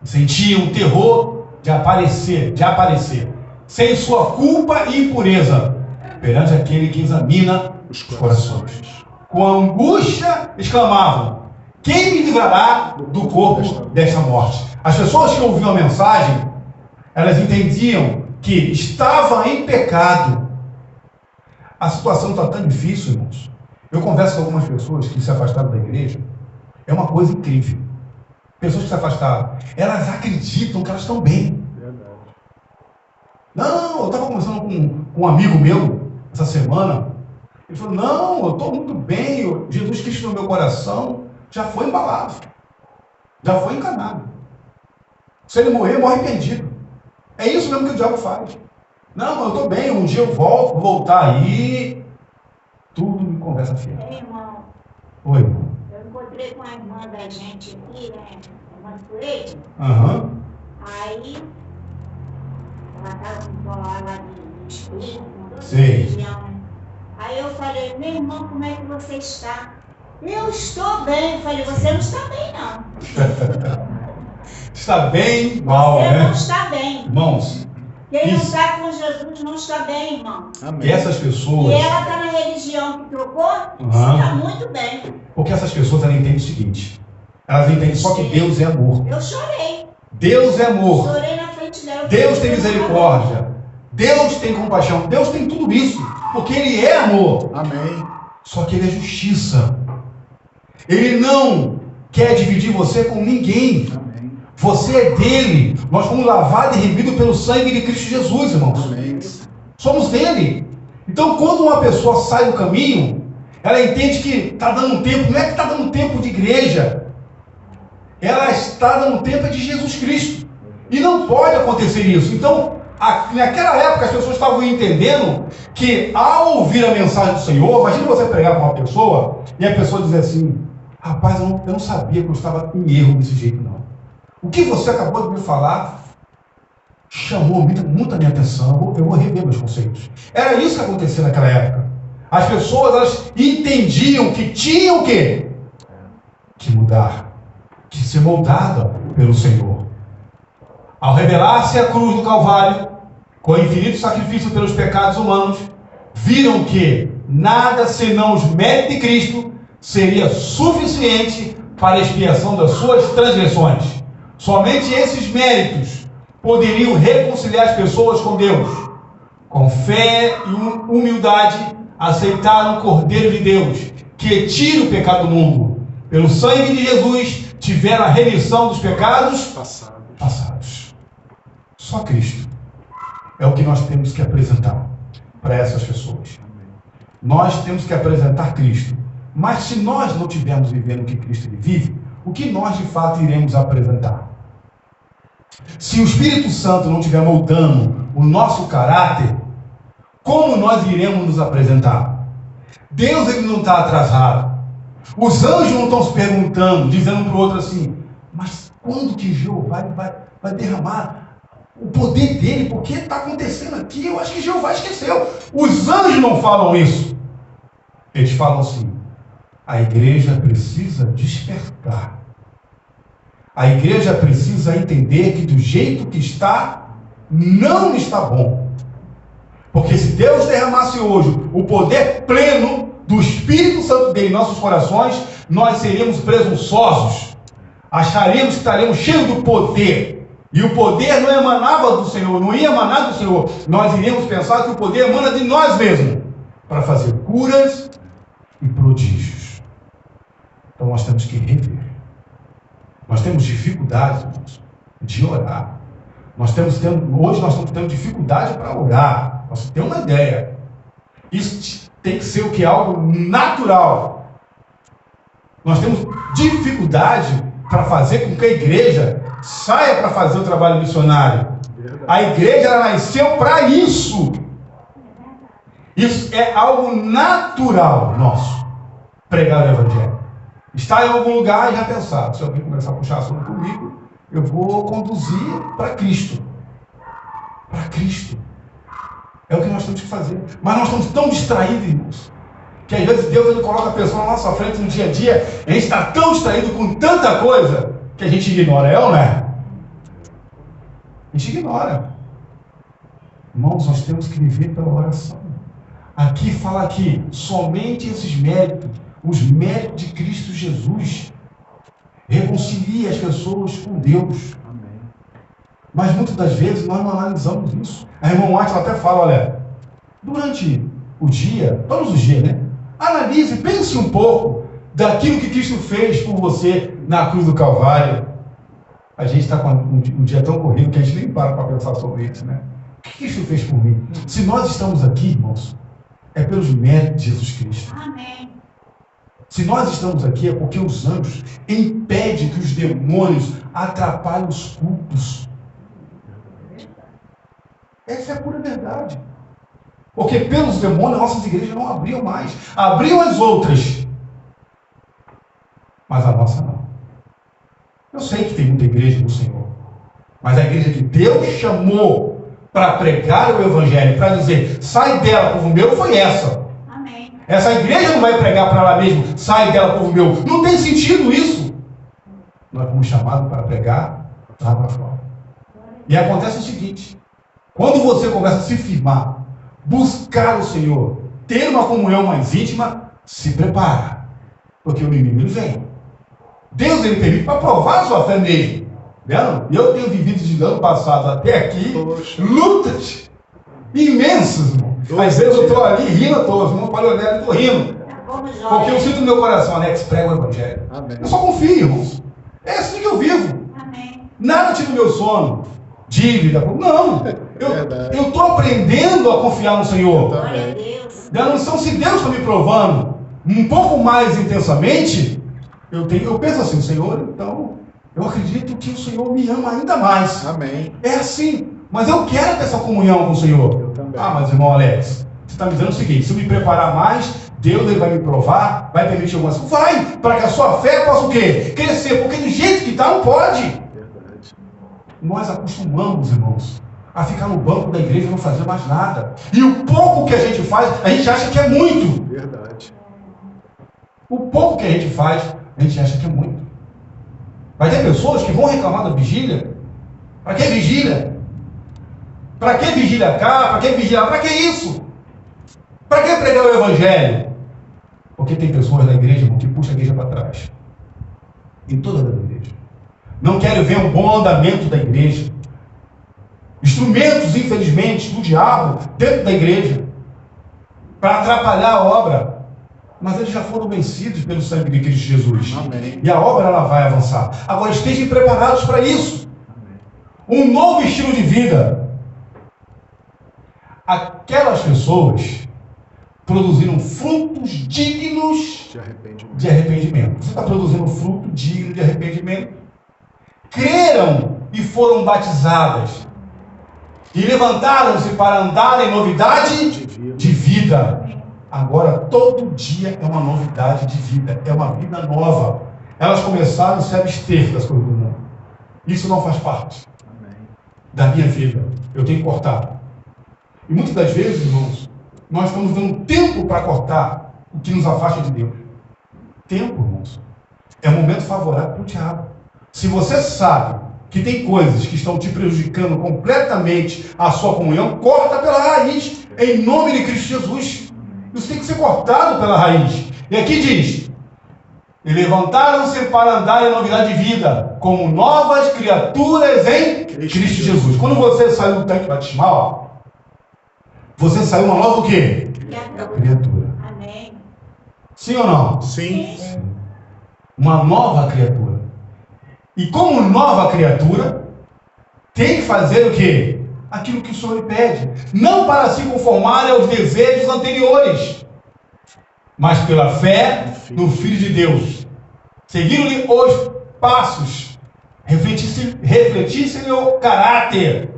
[SPEAKER 1] Sentiam o terror de aparecer, sem sua culpa e impureza, perante aquele que examina os corações. Com angústia exclamavam: quem me livrará do corpo desta morte? As pessoas que ouviam a mensagem, elas entendiam que estava em pecado. A situação está tão difícil, irmãos. Eu converso com algumas pessoas que se afastaram da igreja. É uma coisa incrível. Pessoas que se afastaram, elas acreditam que elas estão bem.
[SPEAKER 2] Verdade.
[SPEAKER 1] Não, eu estava conversando com um amigo meu essa semana. Ele falou: não, eu estou muito bem. Jesus Cristo no meu coração já foi embalado, já foi encanado. Se ele morrer, morre perdido. É isso mesmo que o diabo faz. Não, eu estou bem, um dia eu volto, vou voltar aí. Tudo me conversa fiel.
[SPEAKER 4] Ei, irmão,
[SPEAKER 1] Oi, irmão.
[SPEAKER 4] eu encontrei com a irmã da gente aqui, né? Irmã Suede.
[SPEAKER 1] Aham.
[SPEAKER 4] Aí, ela estava com colar lá de espírito, com
[SPEAKER 1] Sei.
[SPEAKER 4] religião, né? Aí eu falei: meu irmão, como é que você está? Eu estou bem. Eu falei: você não está bem, não.
[SPEAKER 1] Está bem mal,
[SPEAKER 4] Você
[SPEAKER 1] né?
[SPEAKER 4] não está bem.
[SPEAKER 1] Irmãos,
[SPEAKER 4] Quem não
[SPEAKER 1] isso.
[SPEAKER 4] está com Jesus não está bem, irmão.
[SPEAKER 2] Amém.
[SPEAKER 1] E essas
[SPEAKER 4] E
[SPEAKER 1] pessoas,
[SPEAKER 4] ela está na religião que trocou,
[SPEAKER 1] Aham.
[SPEAKER 4] está muito bem.
[SPEAKER 1] porque essas pessoas elas entendem o seguinte: elas entendem só que Deus é amor.
[SPEAKER 4] Eu chorei.
[SPEAKER 1] Deus é amor.
[SPEAKER 4] Chorei na frente dela.
[SPEAKER 1] Deus tem misericórdia. Deus tem compaixão. Deus tem tudo isso, porque Ele é amor.
[SPEAKER 2] Amém.
[SPEAKER 1] Só que Ele é justiça. Ele não quer dividir você com ninguém.
[SPEAKER 2] Amém.
[SPEAKER 1] Você é dele. Nós fomos lavados e remidos pelo sangue de Cristo Jesus, irmãos.
[SPEAKER 2] Amém.
[SPEAKER 1] Somos dele. Então, quando uma pessoa sai do caminho, ela entende que está dando tempo. Não é que está dando tempo de igreja. Ela está dando tempo de Jesus Cristo. E não pode acontecer isso. Então, naquela época, as pessoas estavam entendendo que, ao ouvir a mensagem do Senhor, imagina você pregar para uma pessoa e a pessoa dizer assim: rapaz, eu não sabia que eu estava em erro desse jeito, não. O que você acabou de me falar chamou muito a minha atenção. Eu vou rever meus conceitos. Era isso que acontecia naquela época. As pessoas, elas entendiam que tinham o quê? Que mudar, que ser moldada pelo Senhor. Ao revelar-se a cruz do Calvário, com o infinito sacrifício pelos pecados humanos, viram que nada senão os méritos de Cristo seria suficiente para a expiação das suas transgressões. Somente esses méritos poderiam reconciliar as pessoas com Deus. Com fé e humildade, aceitaram o Cordeiro de Deus, que tira o pecado do mundo. Pelo sangue de Jesus, tiveram a remissão dos pecados passados. Só Cristo é o que nós temos que apresentar para essas pessoas. Nós temos que apresentar Cristo. Mas se nós não estivermos vivendo o que Cristo ele vive, o que nós de fato iremos apresentar? Se o Espírito Santo não estiver moldando o nosso caráter, como nós iremos nos apresentar? Deus ele não está atrasado. Os anjos não estão se perguntando, dizendo um para o outro assim: mas quando que Jeová vai derramar o poder dele? Porque está acontecendo aqui? Eu acho que Jeová esqueceu. Os anjos não falam isso. Eles falam assim: a igreja precisa despertar. A igreja precisa entender que do jeito que está, não está bom. Porque se Deus derramasse hoje o poder pleno do Espírito Santo dele em nossos corações, nós seríamos presunçosos. Acharíamos que estaremos cheios do poder. E o poder não emanava do Senhor, não ia emanar do Senhor. Nós iríamos pensar que o poder emana de nós mesmos, para fazer curas e prodígios. Então nós temos que rever. Nós temos dificuldade, irmãos, de orar. Hoje nós estamos tendo dificuldade para orar. Para você ter uma ideia. Isso tem que ser o que? Algo natural. Nós temos dificuldade para fazer com que a igreja saia para fazer o trabalho missionário. A igreja ela nasceu para isso. Isso é algo natural nosso. Pregar o evangelho. Estar em algum lugar e já pensar, se alguém começar a puxar assunto comigo, eu vou conduzir para Cristo. Para Cristo. É o que nós temos que fazer. Mas nós estamos tão distraídos, irmãos, que às vezes Deus ele coloca a pessoa na nossa frente no dia a dia, e a gente está tão distraído com tanta coisa, que a gente ignora. É ou não é? A gente ignora. Irmãos, nós temos que viver pela oração. Aqui fala que somente esses méritos, os méritos de Cristo Jesus, reconcilia as pessoas com Deus.
[SPEAKER 2] Amém.
[SPEAKER 1] Mas muitas das vezes nós não analisamos isso. A irmã Átila até fala, olha, durante o dia, todos os dias, né? Analise, pense um pouco daquilo que Cristo fez por você na cruz do Calvário. A gente está com um dia tão corrido que a gente nem para pensar sobre isso, né? O que Cristo fez por mim? Se nós estamos aqui, irmãos, é pelos méritos de Jesus Cristo.
[SPEAKER 4] Amém.
[SPEAKER 1] Se nós estamos aqui é porque os anjos impedem que os demônios atrapalhem os cultos. Essa é a pura verdade. Porque pelos demônios nossas igrejas não abriam mais. Abriam as outras. Mas a nossa não. Eu sei que tem muita igreja do Senhor. Mas a igreja que Deus chamou para pregar o evangelho, para dizer, sai dela, povo meu, foi essa.
[SPEAKER 4] Amém.
[SPEAKER 1] Essa igreja não vai pregar para ela mesma, sai dela, povo meu. Não tem sentido isso. Nós fomos chamados para pregar lá para fora. E acontece o seguinte, quando você começa a se firmar, buscar o Senhor, ter uma comunhão mais íntima, se prepara. Porque o inimigo vem. Deus ele permite para provar a sua fé mesmo. Vendo? Eu tenho vivido de ano passado até aqui, lutas imensas, irmão. Às vezes eu estou ali rindo, os irmãos podem olhar, eu estou rindo. Porque eu sinto no meu coração, Alex, prega o evangelho.
[SPEAKER 2] Amém.
[SPEAKER 1] Eu só confio, irmãos. É assim que eu vivo.
[SPEAKER 4] Amém.
[SPEAKER 1] Nada tira o meu sono. Dívida. Não. Eu estou aprendendo a confiar no Senhor.
[SPEAKER 4] Glória a Deus.
[SPEAKER 1] Então, se Deus está me provando um pouco mais intensamente, eu penso assim, Senhor, então, eu acredito que o Senhor me ama ainda mais.
[SPEAKER 2] Amém.
[SPEAKER 1] É assim. Mas eu quero ter essa comunhão com o Senhor.
[SPEAKER 2] Eu também.
[SPEAKER 1] Ah, mas irmão Alex, você está me dizendo o seguinte, se eu me preparar mais, Deus ele vai me provar, vai permitir algumas coisas. Vai, para que a sua fé possa o quê? Crescer, porque do jeito que está, não pode.
[SPEAKER 2] Verdade.
[SPEAKER 1] Nós acostumamos, irmãos, a ficar no banco da igreja e não fazer mais nada. E o pouco que a gente faz, a gente acha que é muito.
[SPEAKER 2] Verdade.
[SPEAKER 1] O pouco que a gente faz, a gente acha que é muito. Vai ter pessoas que vão reclamar da vigília. Para que vigília? Para que vigília cá? Para que vigília? Para que isso? Para que pregar o evangelho? Porque tem pessoas da igreja, irmão, que puxam a igreja para trás. Em toda a igreja. Não querem ver um bom andamento da igreja. Instrumentos, infelizmente, do diabo dentro da igreja. Para atrapalhar a obra. Mas eles já foram vencidos pelo sangue de Cristo Jesus.
[SPEAKER 2] Amém.
[SPEAKER 1] E a obra ela vai avançar. Agora estejam preparados para isso. Um novo estilo de vida. Aquelas pessoas produziram frutos dignos
[SPEAKER 2] De arrependimento.
[SPEAKER 1] Você está produzindo fruto digno de arrependimento. Creram e foram batizadas. E levantaram-se para andar em novidade de vida. Agora, todo dia é uma novidade de vida. É uma vida nova. Elas começaram a se abster das coisas do mundo. Isso não faz parte da minha vida. Eu tenho que cortar. E muitas das vezes, irmãos, nós estamos dando tempo para cortar o que nos afasta de Deus. Tempo, irmãos, é um momento favorável para o diabo. Se você sabe que tem coisas que estão te prejudicando completamente a sua comunhão, corta pela raiz, em nome de Cristo Jesus. Isso tem que ser cortado pela raiz. E aqui diz, e levantaram-se para andar em novidade de vida, como novas criaturas em Cristo Jesus. Quando você saiu do tanque batismal, você saiu uma nova o quê? Criatura.
[SPEAKER 4] Amém.
[SPEAKER 1] Sim ou não?
[SPEAKER 2] Sim.
[SPEAKER 1] Uma nova criatura. E como nova criatura, tem que fazer o quê? Aquilo que o Senhor lhe pede. Não para se conformar aos desejos anteriores, mas pela fé no Filho de Deus. Seguindo-lhe os passos, refletisse-lhe o caráter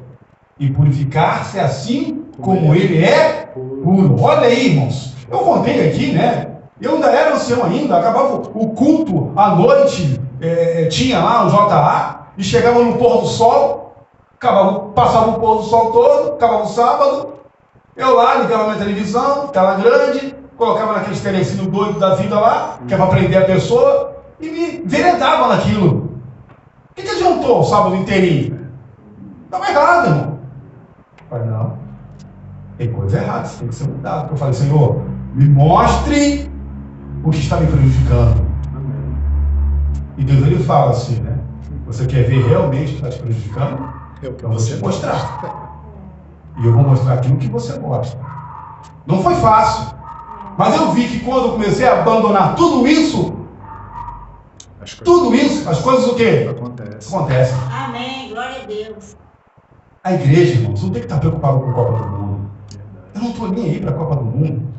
[SPEAKER 1] e purificar-se assim como ele é puro. Olha aí, irmãos. Eu contei aqui, né? Eu ainda era ancião ainda, acabava o culto à noite, tinha lá o JA, e chegava no pôr do sol, passava o pôr do sol todo, acabava o sábado, eu lá ligava minha televisão, tela grande, colocava naquele telecinho doido da vida lá, que é para prender a pessoa, e me veredava naquilo. O que adiantou o sábado inteirinho? Estava errado, irmão. Eu falei, não, tem coisa errada, isso tem que ser mudado. Eu falei, Senhor, me mostre o que está me prejudicando. Amém. E Deus, ele fala assim, né? Você quer ver realmente o que está te prejudicando? Então vou te mostrar. E eu vou mostrar aquilo que você gosta. Não foi fácil. Mas eu vi que quando eu comecei a abandonar tudo isso, as coisas o quê? Acontecem.
[SPEAKER 4] Amém, glória a Deus.
[SPEAKER 1] A igreja, irmãos, não tem que estar preocupado com a Copa do Mundo. Eu não estou nem aí para a Copa do Mundo.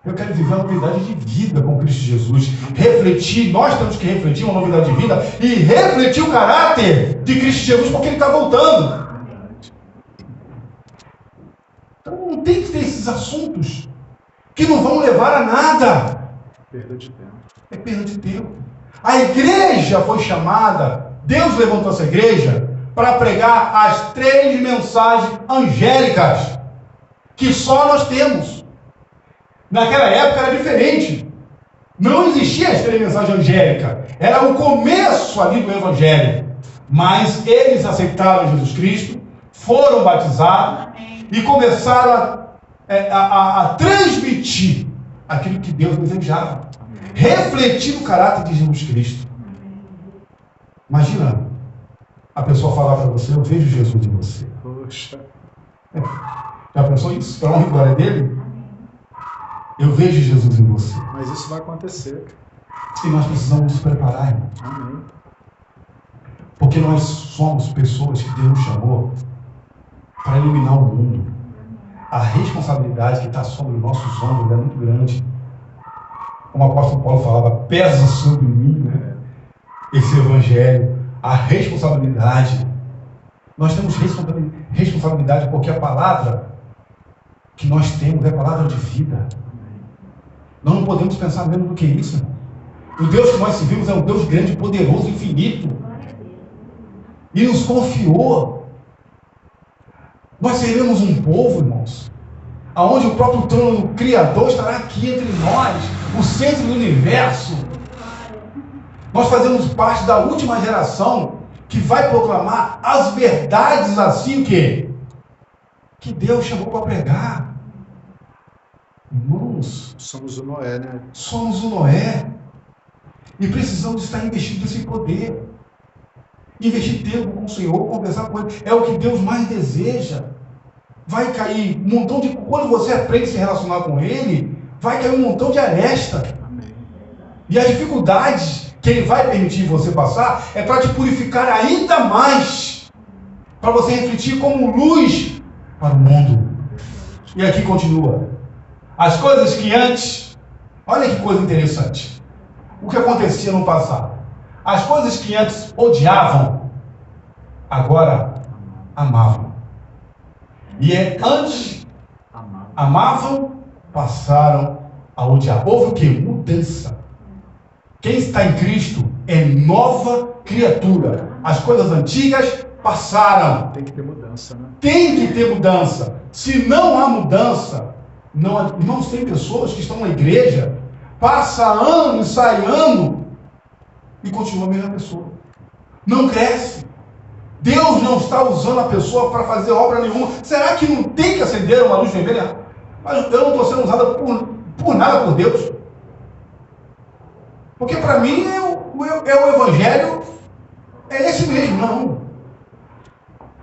[SPEAKER 1] Eu quero viver uma novidade de vida com Cristo Jesus. Refletir, nós temos que refletir uma novidade de vida e refletir o caráter de Cristo Jesus, porque Ele está voltando. Então não tem que ter esses assuntos que não vão levar a nada.
[SPEAKER 2] Perda de tempo.
[SPEAKER 1] É perda de tempo. A igreja foi chamada, Deus levantou essa igreja para pregar as 3 mensagens angélicas que só nós temos. Naquela época era diferente. Não existia as 3 mensagens angélicas. Era o começo ali do Evangelho. Mas eles aceitaram Jesus Cristo, foram batizados e começaram a transmitir aquilo que Deus desejava. Refletir o caráter de Jesus Cristo. Imagina a pessoa falar para você, eu vejo Jesus em você.
[SPEAKER 2] Poxa.
[SPEAKER 1] Já pensou isso? Para honra e glória dele? Eu vejo Jesus em você.
[SPEAKER 2] Mas isso vai acontecer.
[SPEAKER 1] E nós precisamos nos preparar, irmão.
[SPEAKER 2] Amém.
[SPEAKER 1] Porque nós somos pessoas que Deus nos chamou para iluminar o mundo. A responsabilidade que está sobre os nossos ombros é muito grande. Como o apóstolo Paulo falava, pesa sobre mim, né? Esse evangelho, a responsabilidade. Nós temos responsabilidade porque a palavra que nós temos é a palavra de vida. Nós não podemos pensar menos do que isso, irmão. O Deus que nós servimos é um Deus grande, poderoso, infinito. E nos confiou. Nós seremos um povo, irmãos, aonde o próprio trono do Criador estará aqui entre nós, o centro do universo. Nós fazemos parte da última geração que vai proclamar as verdades assim que Deus chamou para pregar. Irmãos,
[SPEAKER 2] somos o Noé, né?
[SPEAKER 1] Somos o Noé. E precisamos estar investindo nesse poder. Investir tempo com o Senhor, conversar com Ele. É o que Deus mais deseja. Vai cair um montão de... Quando você aprende a se relacionar com Ele, vai cair um montão de aresta.
[SPEAKER 2] Amém.
[SPEAKER 1] E as dificuldades que Ele vai permitir você passar é para te purificar ainda mais. Para você refletir como luz para o mundo. E aqui continua. As coisas que antes... Olha que coisa interessante. O que acontecia no passado. As coisas que antes odiavam, agora amavam. E antes amavam, passaram a odiar. Houve o que? Mudança. Quem está em Cristo é nova criatura. As coisas antigas passaram.
[SPEAKER 2] Tem que ter mudança, né?
[SPEAKER 1] Tem que ter mudança. Se não há mudança, não, irmãos, tem pessoas que estão na igreja, passa ano e sai ano, e continua a mesma pessoa. Não cresce. Deus não está usando a pessoa para fazer obra nenhuma. Será que não tem que acender uma luz vermelha? Mas eu não estou sendo usada por nada por Deus. Porque para mim o Evangelho é esse mesmo. Não.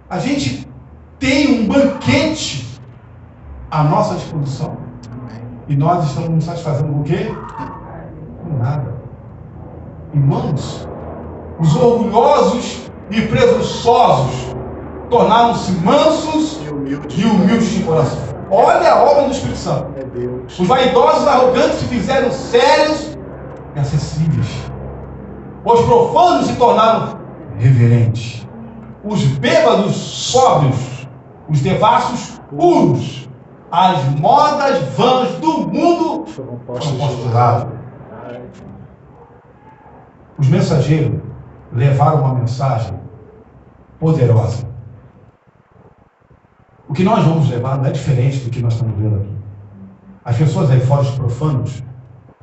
[SPEAKER 1] A gente tem um banquete à nossa disposição. E nós estamos nos satisfazendo com o quê? Com nada. Irmãos, os orgulhosos e presunçosos tornaram-se mansos
[SPEAKER 2] E humilde.
[SPEAKER 1] e humildes de coração. Olha a obra do Espírito Santo.
[SPEAKER 2] É Deus.
[SPEAKER 1] Os vaidosos e arrogantes se fizeram sérios e acessíveis. Os profanos se tornaram reverentes. Os bêbados sóbrios. Os devassos puros. As modas vãs do mundo
[SPEAKER 2] Foram
[SPEAKER 1] foram
[SPEAKER 2] postos
[SPEAKER 1] postos
[SPEAKER 2] de
[SPEAKER 1] de lado. Os mensageiros levaram uma mensagem poderosa. O que nós vamos levar não é diferente do que nós estamos vendo aqui. As pessoas aí fora, os profanos,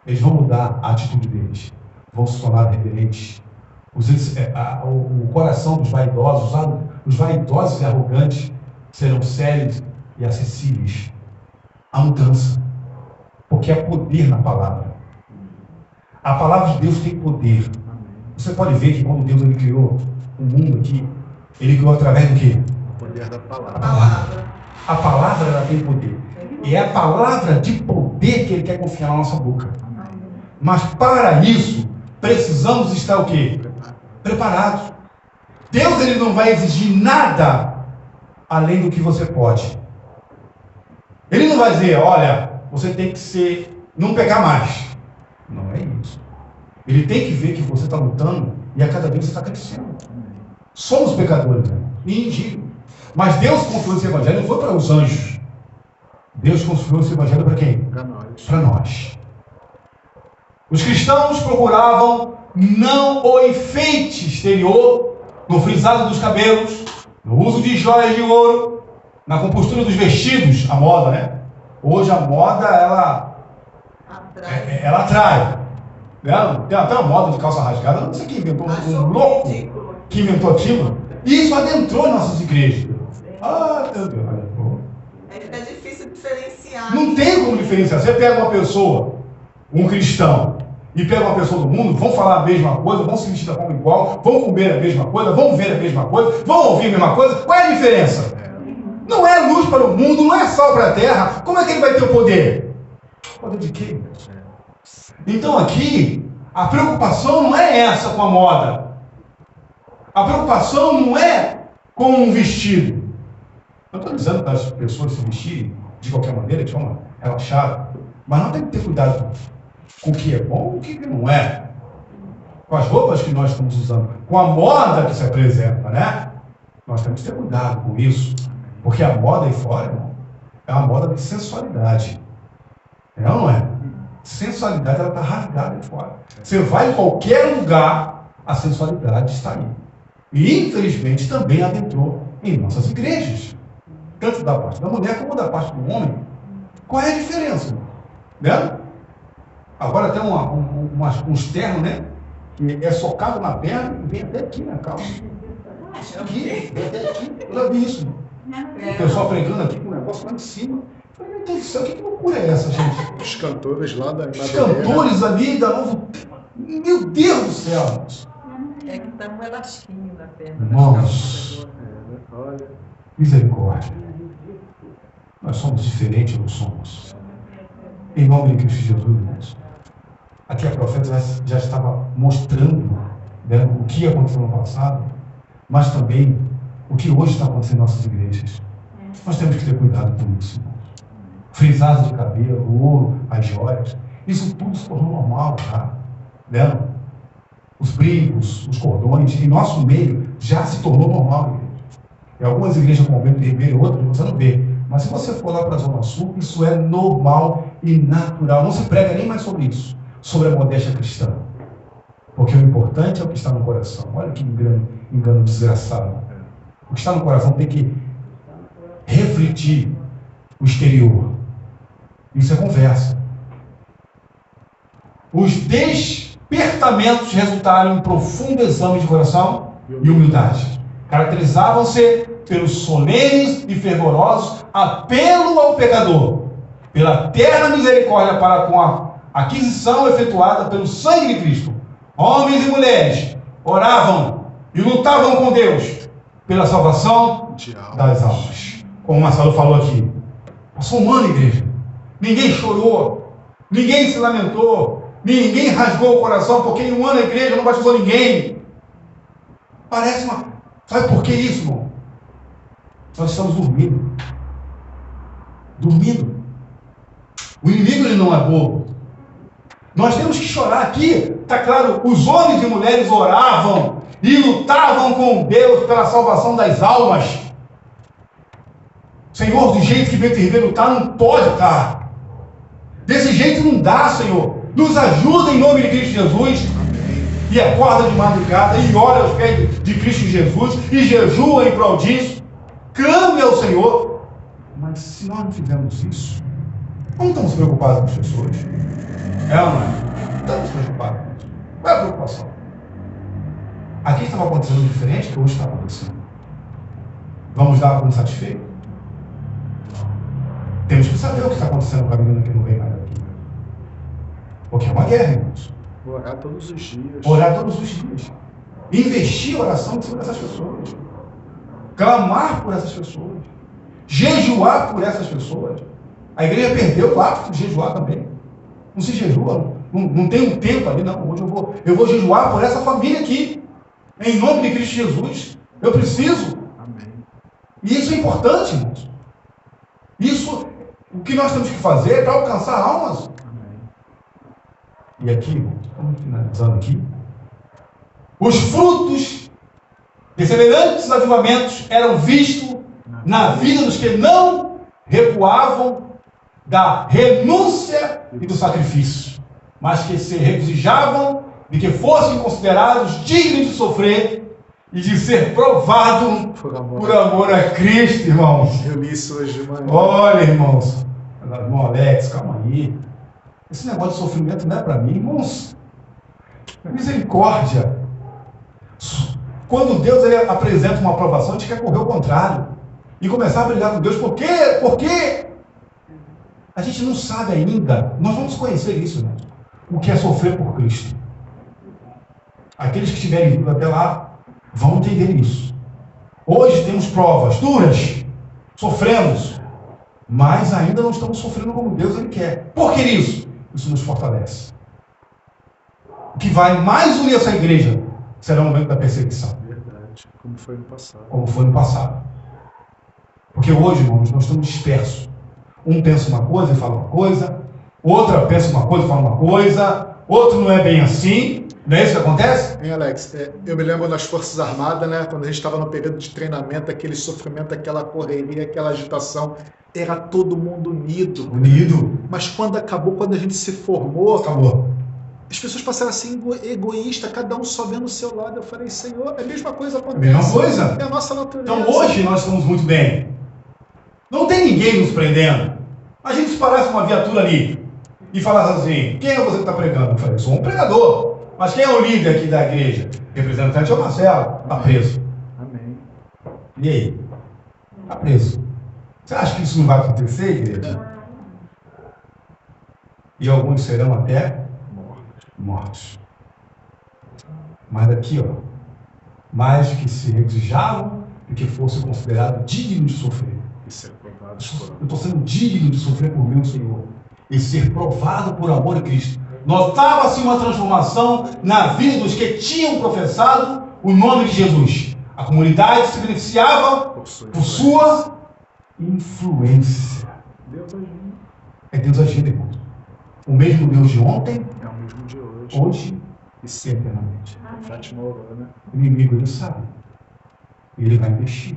[SPEAKER 1] eles vão mudar a atitude deles. Vão se tornar reverentes. O coração dos vaidosos, os vaidosos e arrogantes, serão sérios e acessíveis. A mudança. Porque há poder na palavra. A palavra de Deus tem poder. Você pode ver que quando Deus ele criou o mundo aqui, ele criou através do quê?
[SPEAKER 2] O poder da
[SPEAKER 1] A
[SPEAKER 2] palavra.
[SPEAKER 1] palavra. A palavra ela tem poder. E é a palavra de poder que ele quer confiar na nossa boca. Mas para isso, precisamos estar o quê? Preparados. Deus ele não vai exigir nada além do que você pode. Ele não vai dizer, olha, você tem que não pecar mais. Não é isso. Ele tem que ver que você está lutando e a cada vez você está crescendo. Somos pecadores, né? E indignos. Mas Deus confiou esse evangelho não foi para os anjos. Deus confiou esse evangelho para quem?
[SPEAKER 2] Para nós.
[SPEAKER 1] Para nós. Os cristãos procuravam não o enfeite exterior, no frisado dos cabelos, no uso de joias de ouro, na compostura dos vestidos, a moda, né? Hoje a moda, ela atrai. Tem até uma moda de calça rasgada, não sei quem inventou, um louco que inventou aquilo. E isso adentrou em nossas igrejas. Ah, meu Deus, adentrou.
[SPEAKER 5] É difícil diferenciar.
[SPEAKER 1] Não tem como diferenciar. Você pega uma pessoa, um cristão, e pega uma pessoa do mundo, vão falar a mesma coisa, vão se vestir da forma igual, vão comer a mesma coisa, vão ver a mesma coisa, vão ouvir a mesma coisa. Qual é a diferença? Não é luz para o mundo, não é sal para a terra. Como é que ele vai ter o poder? Poder de quê? Então aqui, a preocupação não é essa com a moda. A preocupação não é com um vestido. Eu estou dizendo para as pessoas se vestirem de qualquer maneira, de forma relaxada, mas não tem que ter cuidado com o que é bom e o que não é. Com as roupas que nós estamos usando, com a moda que se apresenta, né? Nós temos que ter cuidado com isso, porque a moda aí fora, irmão, é uma moda de sensualidade. É ou não é? Sensualidade, ela está rasgada aí fora. Você vai em qualquer lugar, a sensualidade está aí. E, infelizmente, também adentrou em nossas igrejas. Tanto da parte da mulher como da parte do homem. Qual é a diferença? Né? Agora tem uns ternos, né? Que é socado na perna e vem até aqui na calça. Aqui, vem até aqui. Eu já vi isso. O pessoal pregando aqui com o negócio lá em cima. Eu falei, meu Deus do céu, que loucura é essa, gente?
[SPEAKER 2] Os cantores lá da
[SPEAKER 1] Os cantores ali da Novo... Meu Deus do céu!
[SPEAKER 5] É que está um elasquinho na perna.
[SPEAKER 1] Irmãos,
[SPEAKER 2] Olha.
[SPEAKER 1] misericórdia. Nós somos diferentes, não somos. Em nome de Cristo Jesus, irmãos. Aqui a profeta já estava mostrando, né, o que aconteceu no passado, mas também o que hoje está acontecendo em nossas igrejas. Nós temos que ter cuidado com isso, irmãos. Frisados de cabelo, o ouro, as joias, isso tudo se tornou normal, tá? Né? Os brincos, os cordões, em nosso meio já se tornou normal, igreja. Em algumas igrejas como o Convento de Ribeiro, outras você não vê. Mas se você for lá para a Zona Sul, isso é normal e natural. Não se prega nem mais sobre isso, sobre a modéstia cristã. Porque o importante é o que está no coração. Olha que engano desgraçado. O que está no coração tem que refletir o exterior. Isso é conversa. Os despertamentos resultaram em um profundo exame de coração e humildade. Caracterizavam-se pelos solenes e fervorosos apelo ao pecador, pela terna misericórdia para com a aquisição efetuada pelo sangue de Cristo. Homens e mulheres oravam e lutavam com Deus pela salvação das almas. Como o Marcelo falou aqui, passou um ano, igreja. Ninguém chorou, ninguém se lamentou, ninguém rasgou o coração, porque em um ano a igreja não batizou ninguém. Parece uma... Sabe por que isso, irmão? Nós estamos dormindo. Dormindo. O inimigo ele não é bobo. Nós temos que chorar aqui. Está claro, os homens e mulheres oravam e lutavam com Deus pela salvação das almas. Senhor, do jeito que Bento Ribeiro está, não pode estar. Desse jeito não dá, Senhor. Nos ajuda em nome de Cristo Jesus. E acorda de madrugada e ora aos pés de Cristo Jesus e jejua em prol disso. Clame ao Senhor. Mas se nós não fizermos isso, não estamos preocupados com as pessoas. É ou não é? Estamos preocupados. Qual é a preocupação? Aqui estava acontecendo diferente do que hoje está acontecendo. Vamos dar como satisfeito? Temos que saber o que está acontecendo com a menina que não vem mais aqui. Porque é uma guerra, irmãos.
[SPEAKER 2] Orar todos os dias.
[SPEAKER 1] Orar todos os dias. Investir oração em cima dessas pessoas. Clamar por essas pessoas. Jejuar por essas pessoas. A igreja perdeu o hábito de jejuar também. Não se jejua, não tem um tempo ali, não. Hoje eu vou jejuar por essa família aqui. Em nome de Cristo Jesus. Eu preciso.
[SPEAKER 2] Amém.
[SPEAKER 1] E isso é importante, irmãos. Isso, o que nós temos que fazer é para alcançar almas.
[SPEAKER 2] Amém.
[SPEAKER 1] E aqui, irmãos, estamos finalizando aqui. Os frutos de semelhantes avivamentos eram vistos na vida dos que não recuavam da renúncia e do sacrifício, mas que se regozijavam de que fossem considerados dignos de sofrer e de ser provado por amor a Cristo, irmãos.
[SPEAKER 2] Eu li isso hoje de manhã.
[SPEAKER 1] Olha, irmãos, irmão Alex, calma aí. Esse negócio de sofrimento não é para mim, irmãos. Misericórdia. Quando Deus ele apresenta uma aprovação, a gente quer correr ao contrário e começar a brigar com Deus. Por quê? Porque a gente não sabe ainda. Nós vamos conhecer isso, irmãos. O que é sofrer por Cristo. Aqueles que estiverem vindo até lá vão entender isso. Hoje temos provas duras, sofremos, mas ainda não estamos sofrendo como Deus ele quer. Por que isso? Isso nos fortalece. O que vai mais unir essa igreja será o momento da perseguição.
[SPEAKER 2] Verdade, como foi no passado.
[SPEAKER 1] Como foi no passado. Porque hoje, irmãos, nós estamos dispersos. Um pensa uma coisa e fala uma coisa, outra pensa uma coisa e fala uma coisa, outro não é bem assim. Não é isso que acontece?
[SPEAKER 2] Hein, Alex? Eu me lembro nas Forças Armadas, né? Quando a gente estava no período de treinamento, aquele sofrimento, aquela correria, aquela agitação, era todo mundo unido.
[SPEAKER 1] Unido.
[SPEAKER 2] Mas quando acabou, quando a gente se formou,
[SPEAKER 1] Acabou.
[SPEAKER 2] as pessoas passaram a ser egoístas, cada um só vendo o seu lado. Eu falei, Senhor, é a mesma coisa
[SPEAKER 1] A
[SPEAKER 2] acontece.
[SPEAKER 1] mesma coisa.
[SPEAKER 2] É a nossa natureza.
[SPEAKER 1] Então hoje nós estamos muito bem. Não tem ninguém nos prendendo. A gente parasse uma viatura ali e falasse assim, quem é você que está pregando? Eu falei, sou um pregador. Mas quem é o líder aqui da igreja? O representante é o Marcelo. Está preso.
[SPEAKER 2] Amém.
[SPEAKER 1] E aí? Está preso. Você acha que isso não vai acontecer, igreja? E alguns serão até mortos. Mas aqui, ó, mais que se regozijavam e que fosse considerado digno de sofrer. Eu estou sendo digno de sofrer por meu Senhor e ser provado por amor a Cristo. Notava-se uma transformação na vida dos que tinham professado o nome de Jesus. A comunidade se beneficiava por sua influência.
[SPEAKER 2] Deus agindo.
[SPEAKER 1] É Deus agindo, irmão. O mesmo Deus de ontem,
[SPEAKER 2] É o mesmo de hoje.
[SPEAKER 1] hoje e sempre eternamente.
[SPEAKER 2] Fátima orou, né?
[SPEAKER 1] O inimigo ele sabe. E ele vai investir.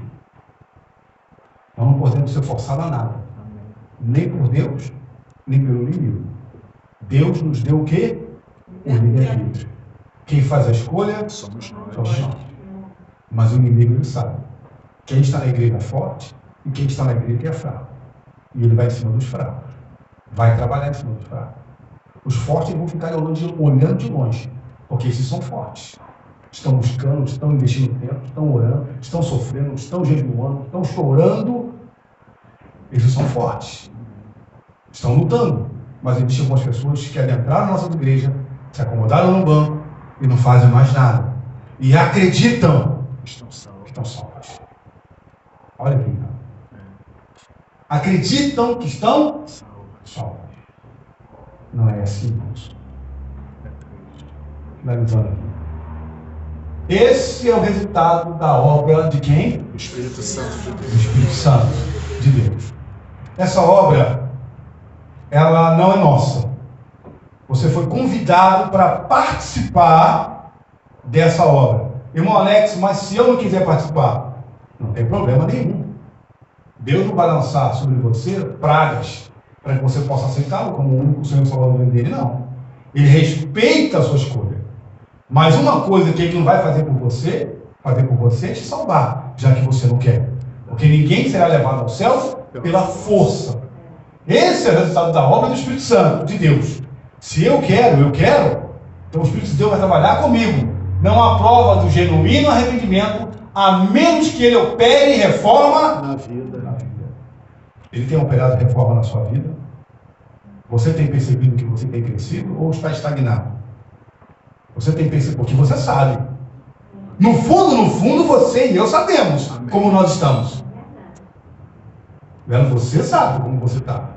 [SPEAKER 1] Nós não podemos ser forçados a nada.
[SPEAKER 2] Amém.
[SPEAKER 1] Nem por Deus, nem pelo inimigo. Deus nos deu o quê? O livre-arbítrio. Quem faz a escolha
[SPEAKER 2] Somos nós.
[SPEAKER 1] somos nós. Mas o inimigo ele sabe. Quem está na igreja é forte e quem está na igreja é fraco. E ele vai em cima dos fracos. Vai trabalhar em cima dos fracos. Os fortes vão ficar olhando de longe, porque esses são fortes. Estão buscando, estão investindo tempo, estão orando, estão sofrendo, estão jejuando, estão chorando. Esses são fortes. Estão lutando. Mas existem algumas pessoas que querem entrar na nossa igreja, se acomodaram no banco e não fazem mais nada. E acreditam
[SPEAKER 2] Estão salvos.
[SPEAKER 1] que estão salvos. Olha aqui. Acreditam que estão salvos. Não é assim, irmãos.
[SPEAKER 2] É triste.
[SPEAKER 1] Finalizando aqui. Esse é o resultado da obra de quem?
[SPEAKER 2] O Espírito Santo de
[SPEAKER 1] Do
[SPEAKER 2] Deus.
[SPEAKER 1] Espírito Santo de Deus. Essa obra, ela não é nossa. Você foi convidado para participar dessa obra. Irmão Alex, mas se eu não quiser participar, não tem problema nenhum. Deus não vai lançar sobre você pragas para que você possa aceitá-lo como o único Senhor e Salvador dele, não. Ele respeita a sua escolha. Mas uma coisa que ele não vai fazer por você é te salvar, já que você não quer. Porque ninguém será levado ao céu pela força. Esse é o resultado da obra do Espírito Santo, de Deus. Se eu quero, então o Espírito de Deus vai trabalhar comigo. Não há prova do genuíno arrependimento, a menos que ele opere reforma
[SPEAKER 2] Na vida.
[SPEAKER 1] Ele tem operado reforma na sua vida? Você tem percebido que você tem crescido ou está estagnado? Você tem percebido, porque você sabe. No fundo, você e eu sabemos como nós estamos. Você sabe como você está.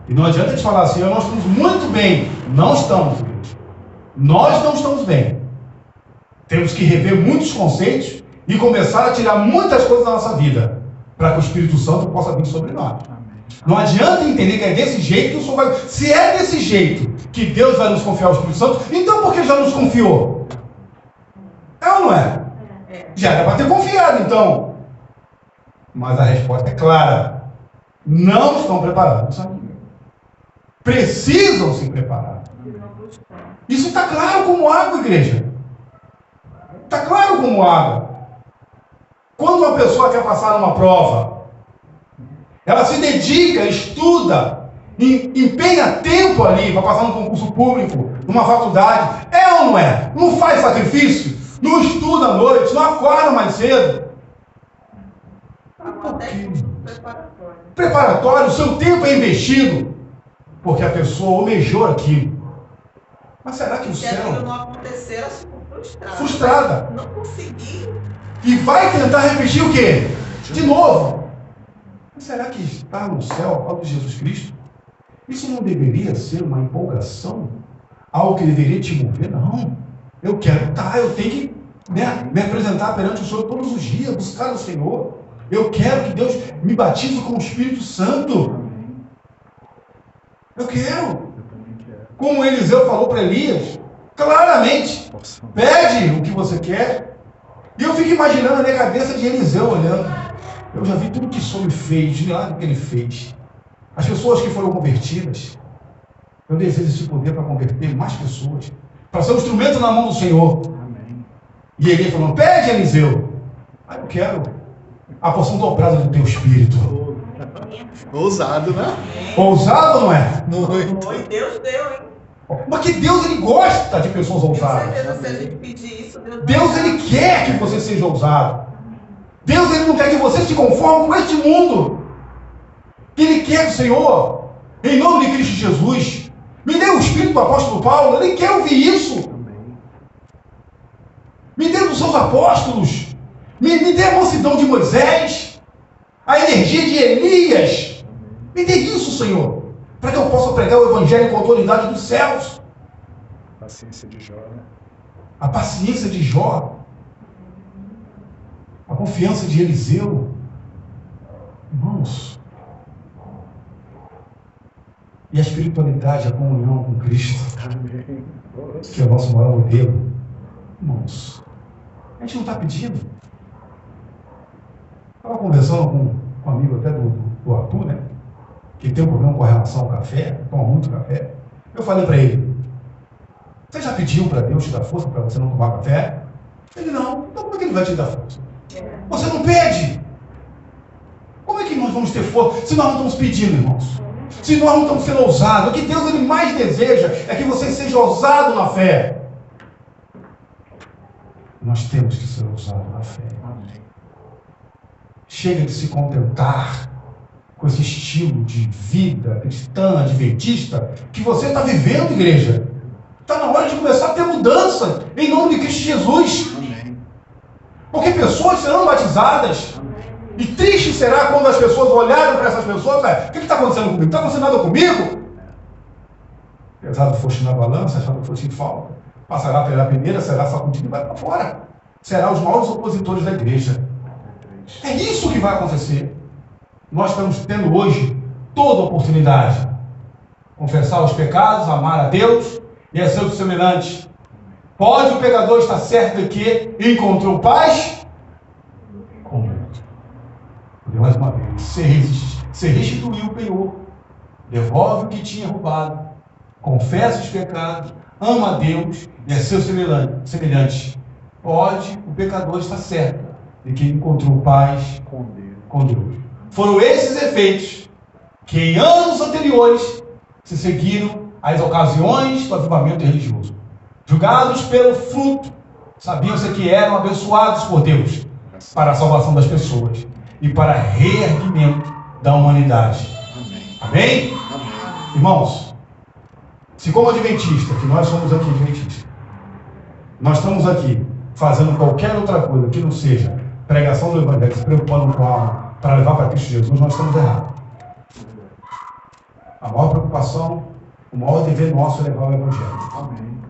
[SPEAKER 1] E não adianta a gente falar assim, nós estamos muito bem. Não estamos, igreja. Nós não estamos bem. Temos que rever muitos conceitos e começar a tirar muitas coisas da nossa vida, para que o Espírito Santo possa vir sobre nós. Não adianta entender que é desse jeito que o Senhor vai... Se é desse jeito que Deus vai nos confiar o Espírito Santo, então por que já nos confiou? É ou não é? Já era para ter confiado, então. Mas a resposta é clara. Não estão preparados. Precisam se preparar. Isso está claro como água, igreja. Está claro como água. Quando uma pessoa quer passar numa prova, ela se dedica, estuda, empenha tempo ali para passar num concurso público, numa faculdade. É ou não é? Não faz sacrifício? Não estuda à noite? Não acorda mais cedo? Preparatório, o seu tempo é investido, porque a pessoa almejou aquilo. Mas será que o
[SPEAKER 5] Se
[SPEAKER 1] céu...
[SPEAKER 5] aquilo não acontecer, ela ficou frustrada.
[SPEAKER 1] Frustrada.
[SPEAKER 5] Não conseguiu.
[SPEAKER 1] E vai tentar repetir o quê? De novo. Mas será que estar no céu, ao lado de Jesus Cristo, isso não deveria ser uma empolgação? Algo que deveria te mover? Não. Eu quero estar, eu tenho que me apresentar perante o Senhor todos os dias, buscar o Senhor. Eu quero que Deus me batize com o Espírito Santo. Eu quero. Como Eliseu falou para Elias, claramente, pede o que você quer. E eu fico imaginando a minha cabeça de Eliseu olhando. Eu já vi tudo que esse homem fez, o milagre que ele fez. As pessoas que foram convertidas. Eu desejo esse poder para converter mais pessoas. Para ser um instrumento na mão do Senhor.
[SPEAKER 2] Amém.
[SPEAKER 1] E ele falou, pede, Eliseu. Ah, eu quero a porção dobrada do teu espírito.
[SPEAKER 2] Ousado, né?
[SPEAKER 1] Ousado, não é?
[SPEAKER 2] Muito.
[SPEAKER 5] Foi, Deus deu, hein?
[SPEAKER 1] Mas que Deus, ele gosta de pessoas
[SPEAKER 5] Com
[SPEAKER 1] ousadas.
[SPEAKER 5] certeza, se a gente pedir isso, Deus
[SPEAKER 1] Deus, ele quer que você seja ousado. Deus, ele não quer que você se conforme com este mundo. Ele quer que o Senhor, em nome de Cristo Jesus, me dê o espírito do apóstolo Paulo. Ele quer ouvir isso. Me dê dos seus apóstolos. Me dê a mansidão de Moisés. A energia de Elias. Me dê isso, Senhor, para que eu possa pregar o evangelho com a autoridade dos céus.
[SPEAKER 2] Paciência de Jó, né?
[SPEAKER 1] A paciência de Jó. A confiança de Eliseu. Irmãos. E a espiritualidade, a comunhão com Cristo,
[SPEAKER 2] Amém.
[SPEAKER 1] que é o nosso maior modelo. Irmãos, a gente não está pedindo. Estava conversando com um amigo até do Arthur, né? Que tem um problema com relação ao café, toma muito café. Eu falei para ele, você já pediu para Deus te dar força para você não tomar café? Ele, não. Então como é que ele vai te dar força? Você não pede. Como é que nós vamos ter força se nós não estamos pedindo, irmãos? Se nós não estamos sendo ousados? O que Deus ele mais deseja é que você seja ousado na fé. Nós temos que ser ousados na fé. Chega de se contentar com esse estilo de vida cristã, adventista, que você está vivendo, igreja. Está na hora de começar a ter mudança, em nome de Cristo Jesus.
[SPEAKER 2] Amém.
[SPEAKER 1] Porque pessoas serão batizadas. E triste será quando as pessoas olharem para essas pessoas, o que está acontecendo comigo? Não está acontecendo nada comigo? Pesado foste na balança, achado que foste em falta. passará pela peneira, será sacudido e vai para fora. Será os maiores opositores da igreja. É isso que vai acontecer. Nós estamos tendo hoje toda a oportunidade. Confessar os pecados, amar a Deus e a seus semelhantes. Pode o pecador estar certo de que encontrou paz com Deus. Mais uma vez, se restituiu o penhor, devolve o que tinha roubado, confessa os pecados, ama a Deus e a seus semelhantes. Pode o pecador estar certo de que encontrou paz com Deus. Foram esses efeitos que em anos anteriores se seguiram às ocasiões do avivamento religioso. Julgados pelo fruto, sabiam-se que eram abençoados por Deus para a salvação das pessoas e para reerguimento da humanidade. Amém? Amém? Irmãos, se como adventista, que nós somos aqui adventistas, nós estamos aqui fazendo qualquer outra coisa que não seja pregação do Evangelho, se preocupando com a alma para levar para Cristo Jesus, nós estamos errados. A maior preocupação, o maior dever nosso é levar o Evangelho. Amém.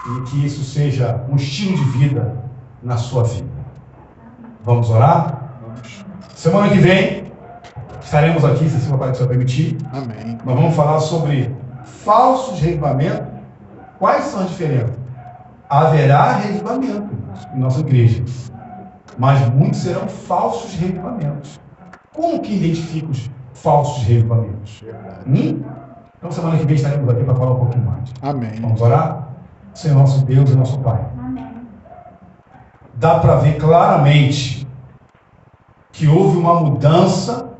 [SPEAKER 1] E que isso seja um estilo de vida na sua vida. Vamos orar? Vamos. Semana que vem estaremos aqui, se o Pai do Senhor permitir. Amém. Nós vamos falar sobre falsos revivamentos. Quais são as diferenças? Haverá revivamento em nossa igreja, mas muitos serão falsos revivamentos. Como que identifica os falsos revivamentos? Então semana que vem estaremos aqui para falar um pouquinho mais. Amém. Vamos orar? Senhor nosso Deus e nosso Pai. Amém. Dá para ver claramente que houve uma mudança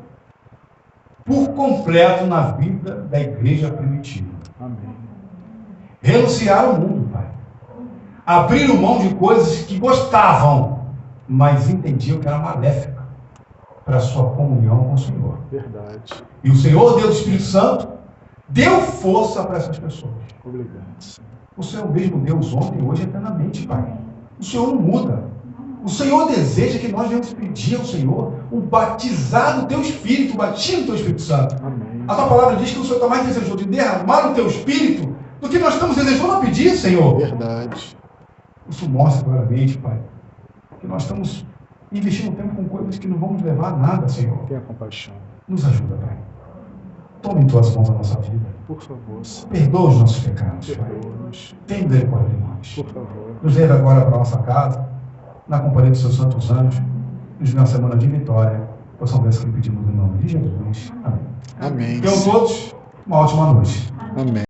[SPEAKER 1] por completo na vida da igreja primitiva. Amém. Renunciaram ao mundo, Pai. Abriram mão de coisas que gostavam, mas entendiam que era maléfica para a sua comunhão com o Senhor. Verdade. E o Senhor, Deus do Espírito Santo, deu força para essas pessoas. Obrigado. O Senhor é o mesmo Deus ontem, hoje e eternamente, Pai. O Senhor não muda. O Senhor deseja que nós venhamos pedir ao Senhor um batizado do Teu Espírito, um batismo do Teu Espírito Santo. Amém. A Tua palavra diz que o Senhor está mais desejou de derramar o Teu Espírito do que nós estamos desejando a pedir, Senhor. Verdade. Isso mostra claramente, Pai, que nós estamos investindo tempo com coisas que não vamos levar a nada, Senhor. Tenha compaixão. Nos ajuda, Pai. Tome em Tuas mãos a nossa vida. Por favor. Perdoa os nossos pecados, Pai. Tem misericórdia de nós. Por favor. Nos leve agora para a nossa casa, na companhia dos Seus santos anjos, nos dê uma semana de vitória. Possam ver isso que pedimos em nome de Jesus. Amém. Amém. Tenham todos uma ótima noite. Amém.